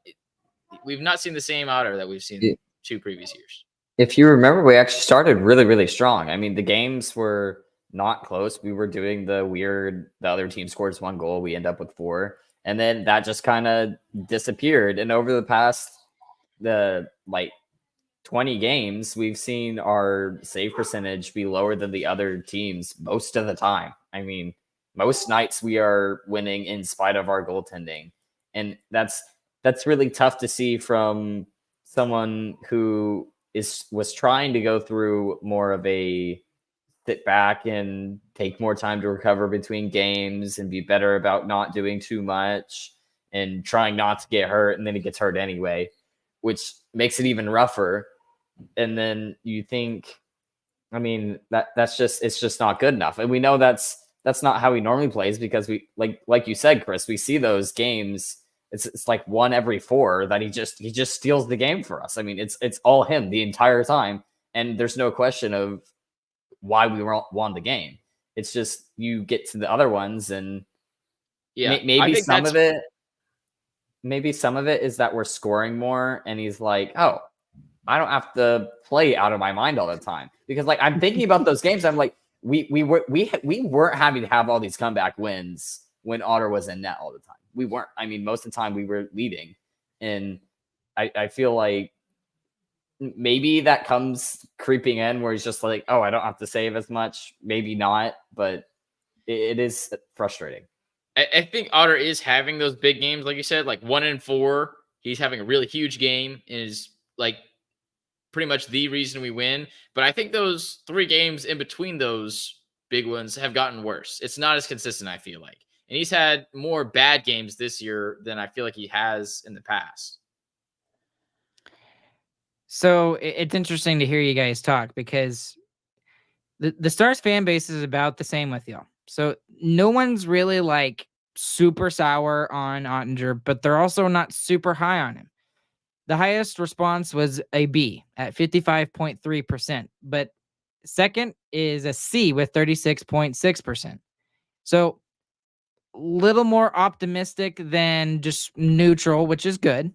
we've not seen the same Otter that we've seen 2 previous years. If you remember, we actually started really, really strong. I mean, the games were not close. We were doing the weird, the other team scores 1 goal. We end up with 4. And then that just kind of disappeared. And over the past, 20 games, we've seen our save percentage be lower than the other teams most of the time. I mean, most nights we are winning in spite of our goaltending. And that's really tough to see from someone who was trying to go through more of a sit back and take more time to recover between games and be better about not doing too much and trying not to get hurt. And then he gets hurt anyway, which makes it even rougher. And then you think I mean, that's just it's just not good enough. And we know that's not how he normally plays because we like you said, Chris, we see those games. It's like one every four that he just steals the game for us. I mean, it's all him the entire time, and there's no question of why we won the game. It's just you get to the other ones, and Yeah, I maybe think some that's of it, maybe some of it is that we're scoring more, and he's like, oh, I don't have to play out of my mind all the time because like I'm thinking about those games. I'm like, we weren't having to have all these comeback wins when Otter was in net all the time. We weren't. I mean, most of the time we were leading, and I feel like maybe that comes creeping in where he's just like, oh, I don't have to save as much. Maybe not, but it is frustrating. I think Otter is having those big games, like you said, like 1-4. He's having a really huge game and is like pretty much the reason we win. But I think those 3 games in between those big ones have gotten worse. It's not as consistent, I feel like. And he's had more bad games this year than I feel like he has in the past. So it's interesting to hear you guys talk because the Stars fan base is about the same with y'all. So no one's really like super sour on Ottinger, but they're also not super high on him. The highest response was a B at 55.3%, but second is a C with 36.6%. So little more optimistic than just neutral, which is good,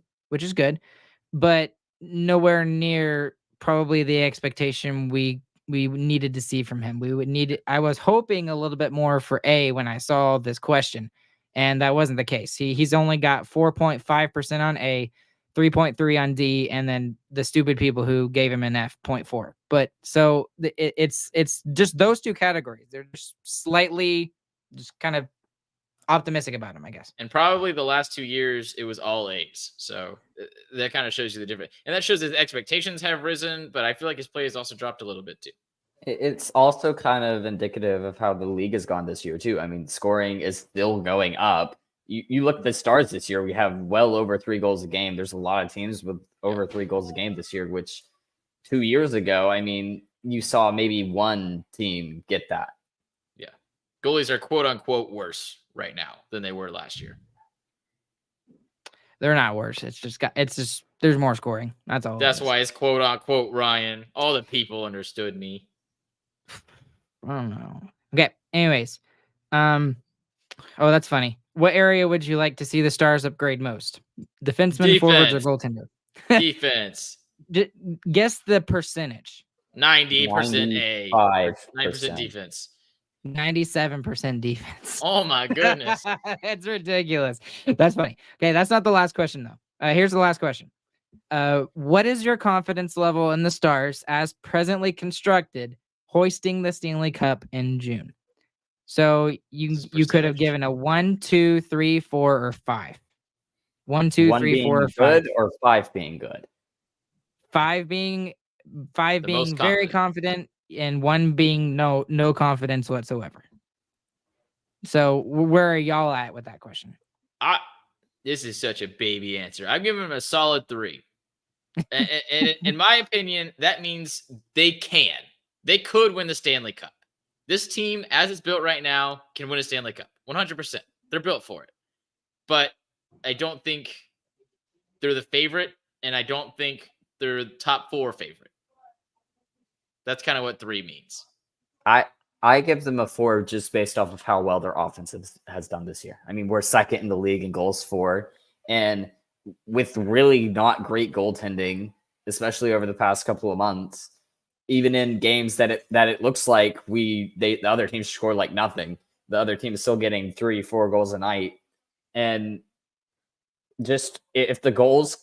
but nowhere near probably the expectation we needed to see from him. We would need I was hoping a little bit more for A when I saw this question, and that wasn't the case. He's only got 4.5% on A, 3.3 on D, and then the stupid people who gave him an F.4. But so it's just those two categories. They're just slightly just kind of optimistic about him, I guess. And probably the last 2 years, it was all A's. So that kind of shows you the difference. And that shows his expectations have risen, but I feel like his play has also dropped a little bit too. It's also kind of indicative of how the league has gone this year too. I mean, scoring is still going up. You look at the Stars this year, we have well over 3 goals a game. There's a lot of teams with over 3 goals a game this year, which 2 years ago, I mean, you saw maybe one team get that. Yeah. Goalies are quote unquote worse right now than they were last year. They're not worse. It's just there's more scoring. That's all. That's why it's quote unquote Ryan. All the people understood me. I don't know. Okay. Anyways, oh, that's funny. What area would you like to see the Stars upgrade most? Defenseman, forwards, or goaltender? Defense. Guess the percentage. 90% A. 9% defense. 97% defense. Oh my goodness. It's ridiculous. That's funny. Okay, that's not the last question though. Here's the last question. What is your confidence level in the Stars as presently constructed, hoisting the Stanley Cup in June? So you could have given a 1, 2, 3, 4, or 5. 1, 2, 3, 4, or 5. Good or 5 being good. 5 being very confident, and 1 being no confidence whatsoever. So where are y'all at with that question? This is such a baby answer. I'm giving him a solid 3. and in my opinion, that means they could win the Stanley Cup. This team, as it's built right now, can win a Stanley Cup. 100%. They're built for it. But I don't think they're the favorite, and I don't think they're the top 4 favorite. That's kind of what 3 means. I give them a 4 just based off of how well their offense has done this year. I mean, we're second in the league in goals for, and with really not great goaltending, especially over the past couple of months, even in games that it looks like the other teams score like nothing, the other team is still getting 3-4 goals a night. And just if the goals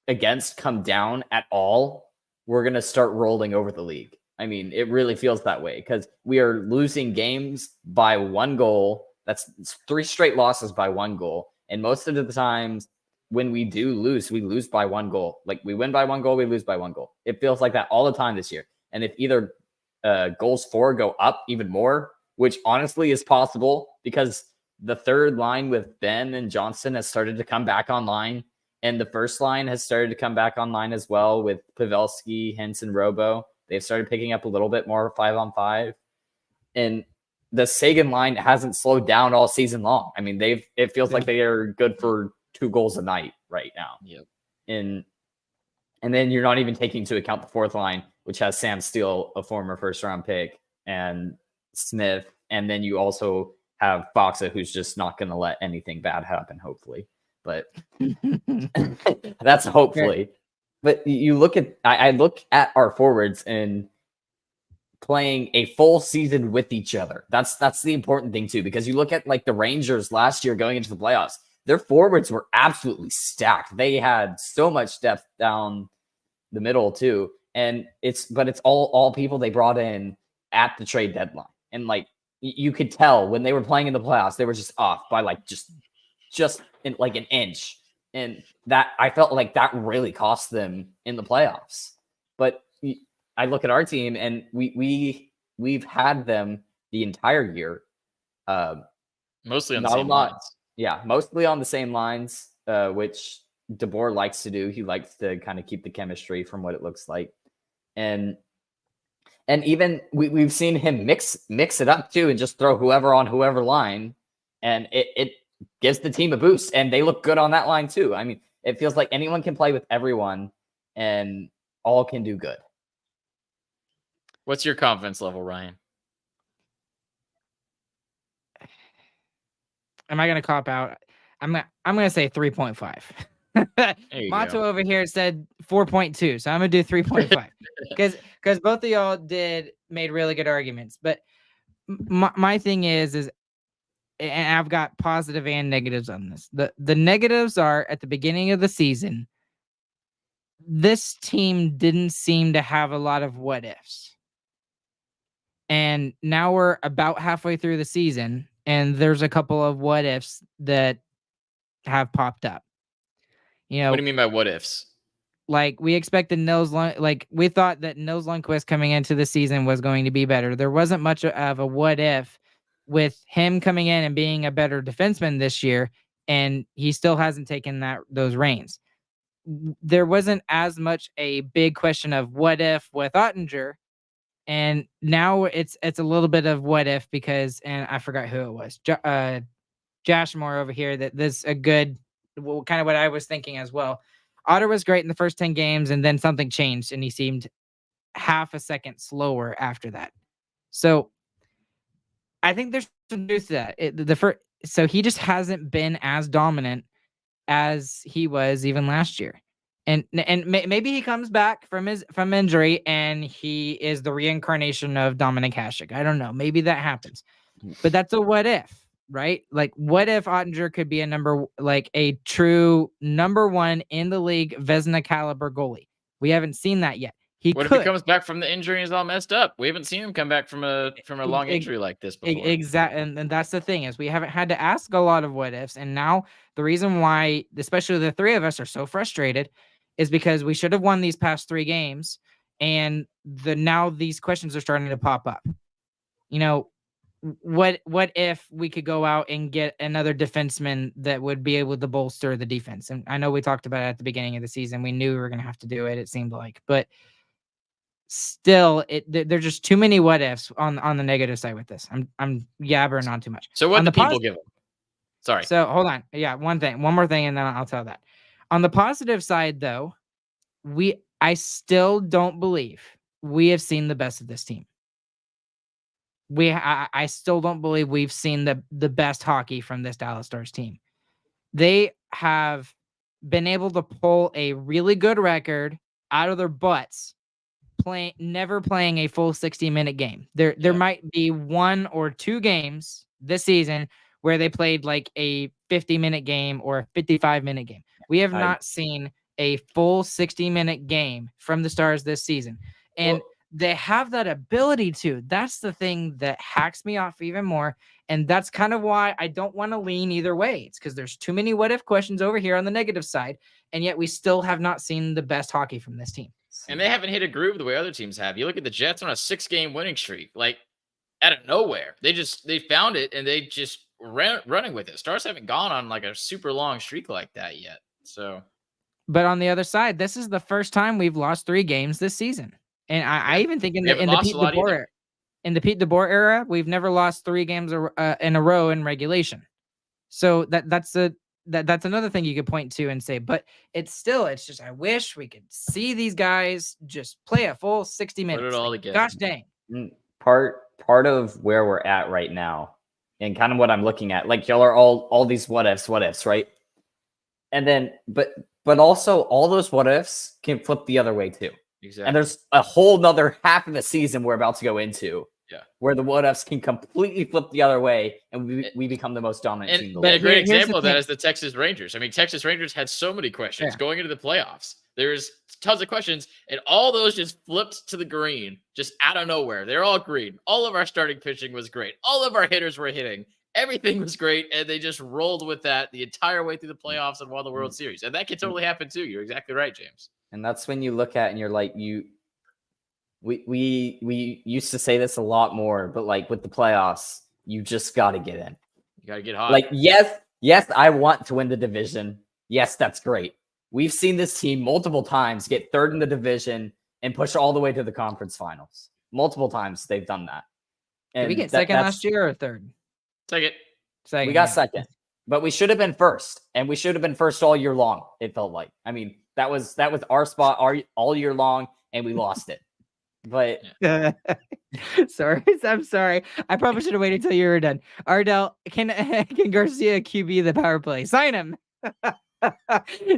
against come down at all, we're going to start rolling over the league. I mean, it really feels that way because we are losing games by 1 goal. That's 3 straight losses by 1 goal. And most of the times when we do lose, we lose by 1 goal. Like we win by 1 goal, we lose by 1 goal. It feels like that all the time this year. And if either goals for go up even more, which honestly is possible because the third line with Ben and Johnson has started to come back online. And the first line has started to come back online as well with Pavelski, Henson, Robo. They've started picking up a little bit more 5-on-5, and the Sagan line hasn't slowed down all season long. I mean, it feels like they are good for 2 goals a night right now. Yep. And then you're not even taking into account the fourth line, which has Sam Steele, a former first-round pick, and Smith, and then you also have Boxa, who's just not going to let anything bad happen, hopefully. But that's hopefully. But you look at, I look at our forwards and playing a full season with each other. That's the important thing too, because you look at like the Rangers last year going into the playoffs, their forwards were absolutely stacked. They had so much depth down the middle too. And it's all people they brought in at the trade deadline. And like you could tell when they were playing in the playoffs, they were just off by like just in like an inch. And that I felt like that really cost them in the playoffs. But I look at our team and we've had them the entire year. Mostly on the same lines. Yeah, mostly on the same lines, which DeBoer likes to do. He likes to kind of keep the chemistry from what it looks like. And even we've seen him mix it up too and just throw whoever on whoever line, and it gives the team a boost, and they look good on that line too. I mean, it feels like anyone can play with everyone and all can do good. What's your confidence level, Ryan? Am I gonna cop out? I'm gonna say 3.5. Mato over here said 4.2, so I'm gonna do 3.5 because both of y'all made really good arguments. But my thing is, and I've got positive and negatives on this. The negatives are at the beginning of the season, this team didn't seem to have a lot of what ifs. And now we're about halfway through the season, and there's a couple of what ifs that have popped up. You know, what do you mean by what ifs? Like we expected we thought that Nils Lundkvist coming into the season was going to be better. There wasn't much of a what if with him coming in and being a better defenseman this year, and he still hasn't taken those reins. There wasn't as much a big question of what if with Ottinger. And now it's a little bit of what if because, and I forgot who it was, Josh Moore over here, that this a good, kind of what I was thinking as well. Otter was great in the first 10 games, and then something changed, and he seemed half a second slower after that. So I think there's some truth to that. So he just hasn't been as dominant as he was even last year. And maybe he comes back from injury and he is the reincarnation of Dominic Hasek. I don't know. Maybe that happens, but that's a what if, right? Like, what if Ottinger could be a true number one in the league Vezina caliber goalie? We haven't seen that yet. What if he comes back from the injury and is all messed up? We haven't seen him come back from a long injury like this before. Exactly, and that's the thing is we haven't had to ask a lot of what ifs, and now the reason why, especially the three of us, are so frustrated is because we should have won these past 3 games, and now these questions are starting to pop up. You know, what if we could go out and get another defenseman that would be able to bolster the defense? And I know we talked about it at the beginning of the season. We knew we were going to have to do it. It seemed like, but still, there's just too many what ifs on the negative side with this. I'm yabbering on too much. So what do people give them? Sorry. So hold on. Yeah, one more thing, and then I'll tell that. On the positive side, though, I still don't believe we have seen the best of this team. I still don't believe we've seen the best hockey from this Dallas Stars team. They have been able to pull a really good record out of their butts, never playing a full 60-minute game. There might be 1 or 2 games this season where they played like a 50-minute game or a 55-minute game. We have not seen a full 60-minute game from the Stars this season. And they have that ability to. That's the thing that hacks me off even more. And that's kind of why I don't want to lean either way. It's because there's too many what-if questions over here on the negative side, and yet we still have not seen the best hockey from this team. And they haven't hit a groove the way other teams have. You look at the Jets on a 6-game winning streak, like out of nowhere. They found it, and they just running with it. Stars haven't gone on like a super long streak like that yet. So, but on the other side, this is the first time we've lost 3 games this season. And I even think We haven't lost a lot either. In the Pete DeBoer era, we've never lost 3 games in a row in regulation. So that's another thing you could point to and say, but it's just I wish we could see these guys just play a full 60 minutes. Put it all Like, together. gosh dang. Part of where we're at right now, and kind of what I'm looking at, like y'all are all these what ifs, right? And then, but also all those what ifs can flip the other way too. Exactly. And there's a whole nother half of the season we're about to go into. Yeah. Where the what ifs can completely flip the other way, and we become the most dominant team. But a great example of that is the Texas Rangers. I mean, Texas Rangers had so many questions going into the playoffs. There's tons of questions, and all those just flipped to the green, just out of nowhere. They're all green. All of our starting pitching was great. All of our hitters were hitting. Everything was great, and they just rolled with that the entire way through the playoffs and won the World Series. And that can totally happen too. You're exactly right, James. And that's when you look at and you're like, we used to say this a lot more, but like with the playoffs, you just got to get in. You got to get hot. Like, yes, I want to win the division. Yes, that's great. We've seen this team multiple times get third in the division and push all the way to the conference finals. Multiple times they've done that. And did we get second last year or third? Second. We got second, but we should have been first, and we should have been first all year long. It felt like. I mean, that was our spot all year long, and we lost it. But sorry, I'm sorry. I probably should have waited till you were done. Ardell, can Garcia QB the power play? Sign him.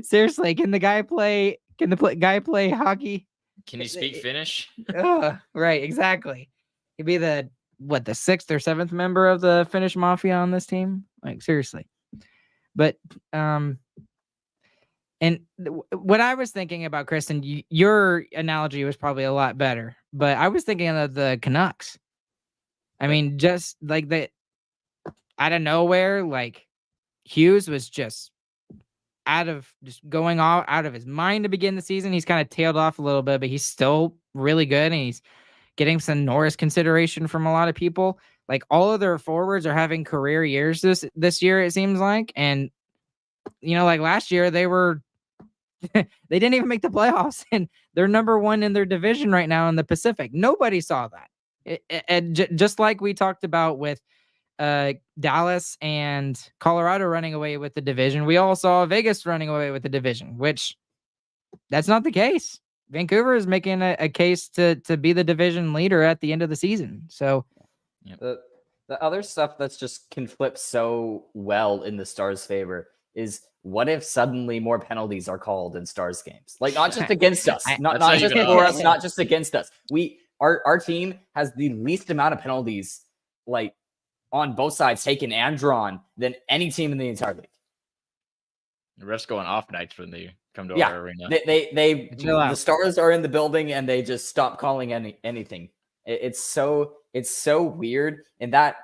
Seriously, can the guy play? Can the guy play hockey? Can he speak Finnish? Right, exactly. He'd be the 6th or 7th member of the Finnish mafia on this team. Like, seriously. But and what I was thinking about, Kristen, your analogy was probably a lot better, but I was thinking of the Canucks. I mean, just like that out of nowhere, like Hughes was just going all out of his mind to begin the season. He's kind of tailed off a little bit, but he's still really good, and he's getting some Norris consideration from a lot of people. Like, all of their forwards are having career years this year, it seems like. And like last year, they didn't even make the playoffs, and they're number 1 in their division right now in the Pacific. Nobody saw that. And just like we talked about with Dallas and Colorado running away with the division, we all saw Vegas running away with the division, which that's not the case. Vancouver is making a case to be the division leader at the end of the season. So the other stuff that's just can flip so well in the Stars' favor is, what if suddenly more penalties are called in Stars games? Like, not just against us, not just for us, not just against us. Our team has the least amount of penalties, like, on both sides, taken and drawn, than any team in the entire league. The refs going off nights when they come to our arena. The Stars are in the building and they just stop calling anything. It's so weird, and that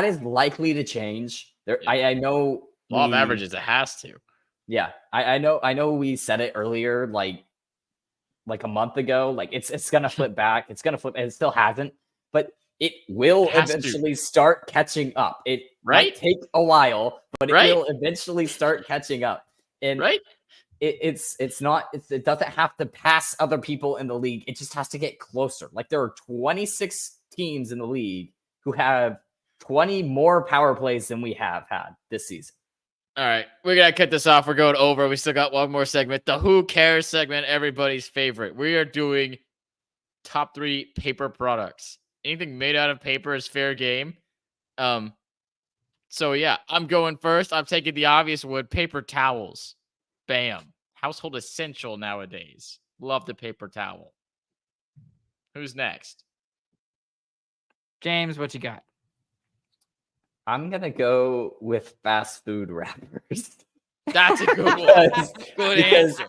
is likely to change. I know law of averages, it has to. Yeah, I know we said it earlier, like a month ago. Like, it's gonna flip back. It's gonna flip, and it still hasn't, but it will eventually start catching up. It might take a while, but it will eventually start catching up. And it doesn't have to pass other people in the league. It just has to get closer. Like, there are 26 teams in the league who have 20 more power plays than we have had this season. All right, we got to cut this off. We're going over. We still got one more segment, the Who Cares segment, everybody's favorite. We are doing top 3 paper products. Anything made out of paper is fair game. So yeah, I'm going first. I'm taking the obvious one, paper towels. Bam. Household essential nowadays. Love the paper towel. Who's next? James, what you got? I'm going to go with fast food wrappers. That's a good one. Good answer.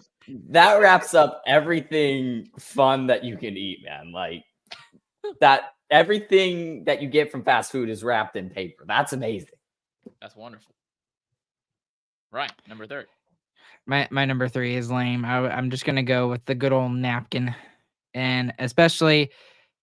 That wraps up everything fun that you can eat, man. Like, that everything that you get from fast food is wrapped in paper. That's amazing. That's wonderful. Right, number 3. My number 3 is lame. I'm just gonna go with the good old napkin, and especially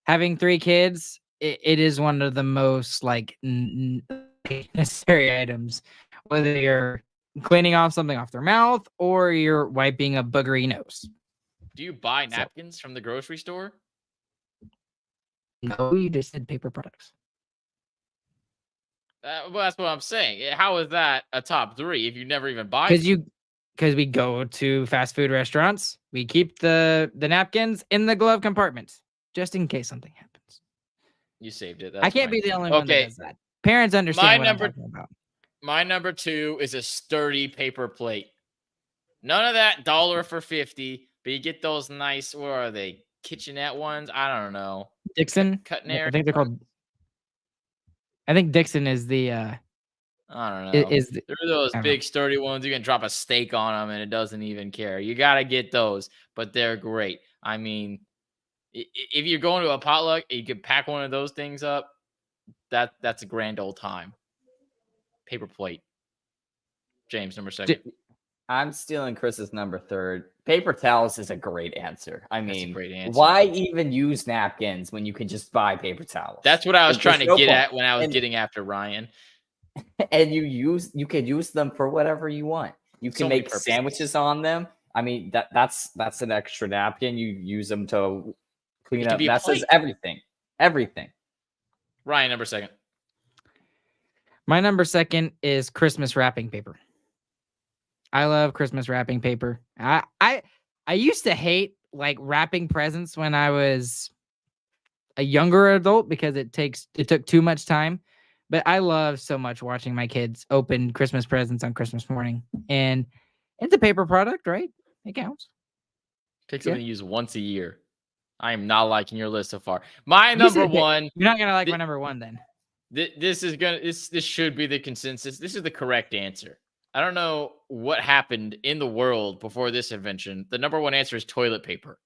having 3 kids, it is one of the most like necessary items. Whether you're cleaning off something off their mouth or you're wiping a boogery nose. Do you buy napkins from the grocery store? No, you just said paper products. Well, that's what I'm saying. How is that a top 3 if you never even buy them? Because we go to fast food restaurants, we keep the napkins in the glove compartment just in case something happens. You saved it. I That's can't fine. be the only one that Okay, does that. Parents understand what I'm number- talking about. my number 2 is a sturdy paper plate. None of that $1 for 50, but you get those nice, what are they? Kitchenette ones? I don't know. Dixon? Culinary I think they're ones? called. I think Dixon is the. I don't know. They're those big sturdy ones. You can drop a steak on them and it doesn't even care. You got to get those, but they're great. I mean, if you're going to a potluck, you could pack one of those things up. That's a grand old time. Paper plate. James, number 2. I'm stealing Chris's number 3rd. Paper towels is a great answer. I That's a mean, great answer. why even use napkins when you can just buy paper towels? That's what I was trying to get point. at when I was getting after Ryan. And you can use them for whatever you want. You can make sandwiches on them. I mean, that's an extra napkin. You use them to clean up. That says everything. Everything. Ryan, number 2. My number 2 is Christmas wrapping paper. I love Christmas wrapping paper. I used to hate like wrapping presents when I was a younger adult because it took too much time. But I love so much watching my kids open Christmas presents on Christmas morning. And it's a paper product, right? It counts. Pick something you use once a year. I am not liking your list so far. My number 1. You're not gonna like my number 1 then. This should be the consensus. This is the correct answer. I don't know what happened in the world before this invention. The number 1 answer is toilet paper.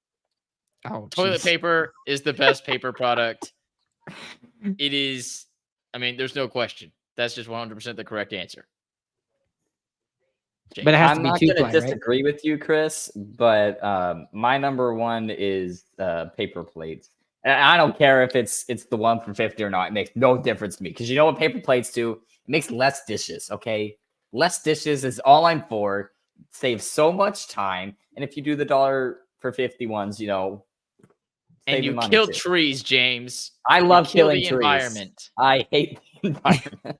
Oh, toilet paper is the best paper product. It is. I mean, there's no question. That's just 100% the correct answer. James. But it has to be I'm not going to disagree with you, Chris. But my number 1 is paper plates. And I don't care if it's the one from 50 or not. It makes no difference to me because you know what paper plates do? It makes less dishes. Okay. Less dishes is all I'm for. Saves so much time. And if you do the $1 for 50 ones, and you kill trees, James. I love killing the trees. Environment. I hate the environment.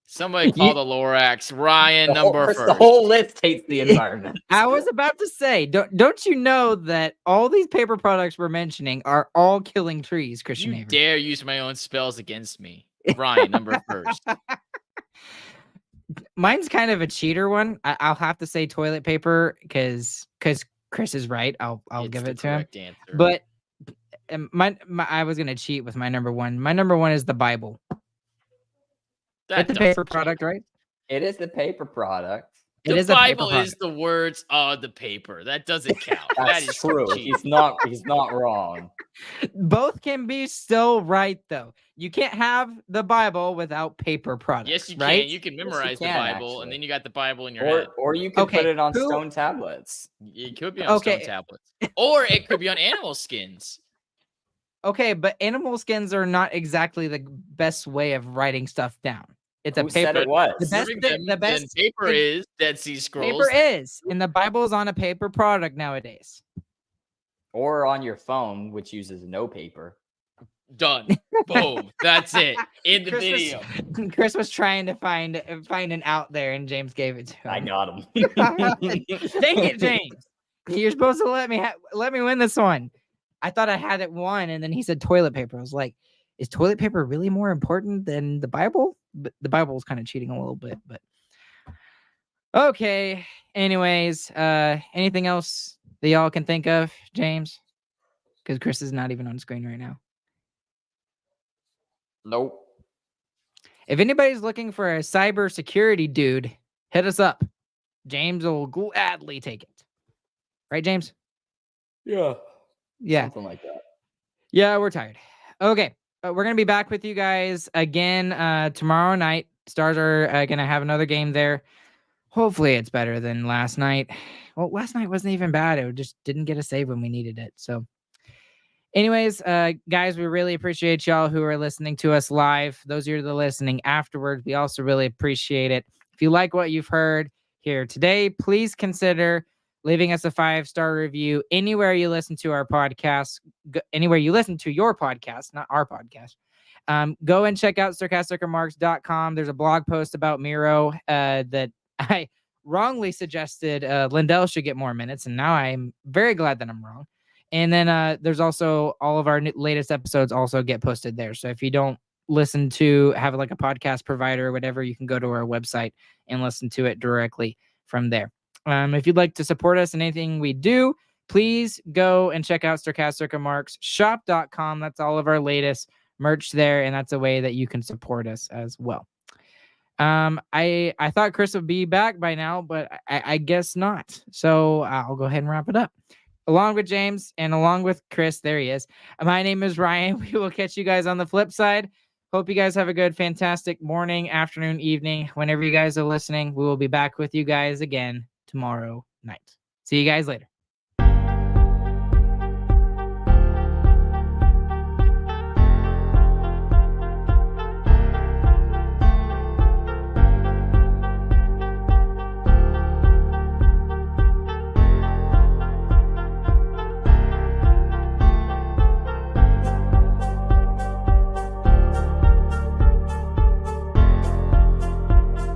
Somebody call the Lorax. Ryan, number 1. The whole list hates the environment. I was about to say, don't you know that all these paper products we're mentioning are all killing trees, Christian? You dare use my own spells against me. Ryan, number 1. Mine's kind of a cheater one. I'll have to say toilet paper because Chris is right. I'll give it to him. Answer. But I was gonna cheat with my number 1. My number 1 is the Bible. It's a paper product, right? It is the paper product. The Bible is the words on the paper. That doesn't count. That is true. He's not wrong. Both can be still right, though. You can't have the Bible without paper products. Yes, you right? can. You can memorize the Bible, and then you got the Bible in your head. Or you could put it on stone tablets. It could be on stone tablets. Or it could be on animal skins. Okay, but animal skins are not exactly the best way of writing stuff down. It's Who a paper. Said it was? The best paper is Dead Sea Scrolls. Paper is, and the Bible is on a paper product nowadays. Or on your phone, which uses no paper. Done. Boom. That's it. In the video. Chris was trying to find an out there, and James gave it to him. I got him. Dang it, James! You're supposed to let me win this one. I thought I had it won, and then he said toilet paper. I was like, is toilet paper really more important than the Bible? But the Bible was kind of cheating a little bit, but okay. Anyways, anything else that y'all can think of, James? Because Chris is not even on screen right now. Nope. If anybody's looking for a cybersecurity dude, hit us up. James will gladly take it. Right, James? Yeah. Yeah. Something like that. Yeah, we're tired. Okay. We're going to be back with you guys again tomorrow night. Stars are going to have another game there. Hopefully it's better than last night. Well, last night wasn't even bad. It just didn't get a save when we needed it. So anyways, guys, we really appreciate y'all who are listening to us live. Those of you that are listening afterwards, we also really appreciate it. If you like what you've heard here today, please consider leaving us a 5-star review anywhere you listen to our podcast, anywhere you listen to your podcast, not our podcast. Go and check out sarcasticremarks.com. There's a blog post about Miro that I wrongly suggested Lindell should get more minutes, and now I'm very glad that I'm wrong. And then there's also all of our latest episodes also get posted there. So if you don't listen to have like a podcast provider or whatever, you can go to our website and listen to it directly from there. If you'd like to support us in anything we do, please go and check out Sarcastic Remarks shop.com. That's all of our latest merch there, and that's a way that you can support us as well. I thought Chris would be back by now, but I guess not. So I'll go ahead and wrap it up. Along with James and along with Chris, there he is. My name is Ryan. We will catch you guys on the flip side. Hope you guys have a good, fantastic morning, afternoon, evening. Whenever you guys are listening, we will be back with you guys again tomorrow night. See you guys later.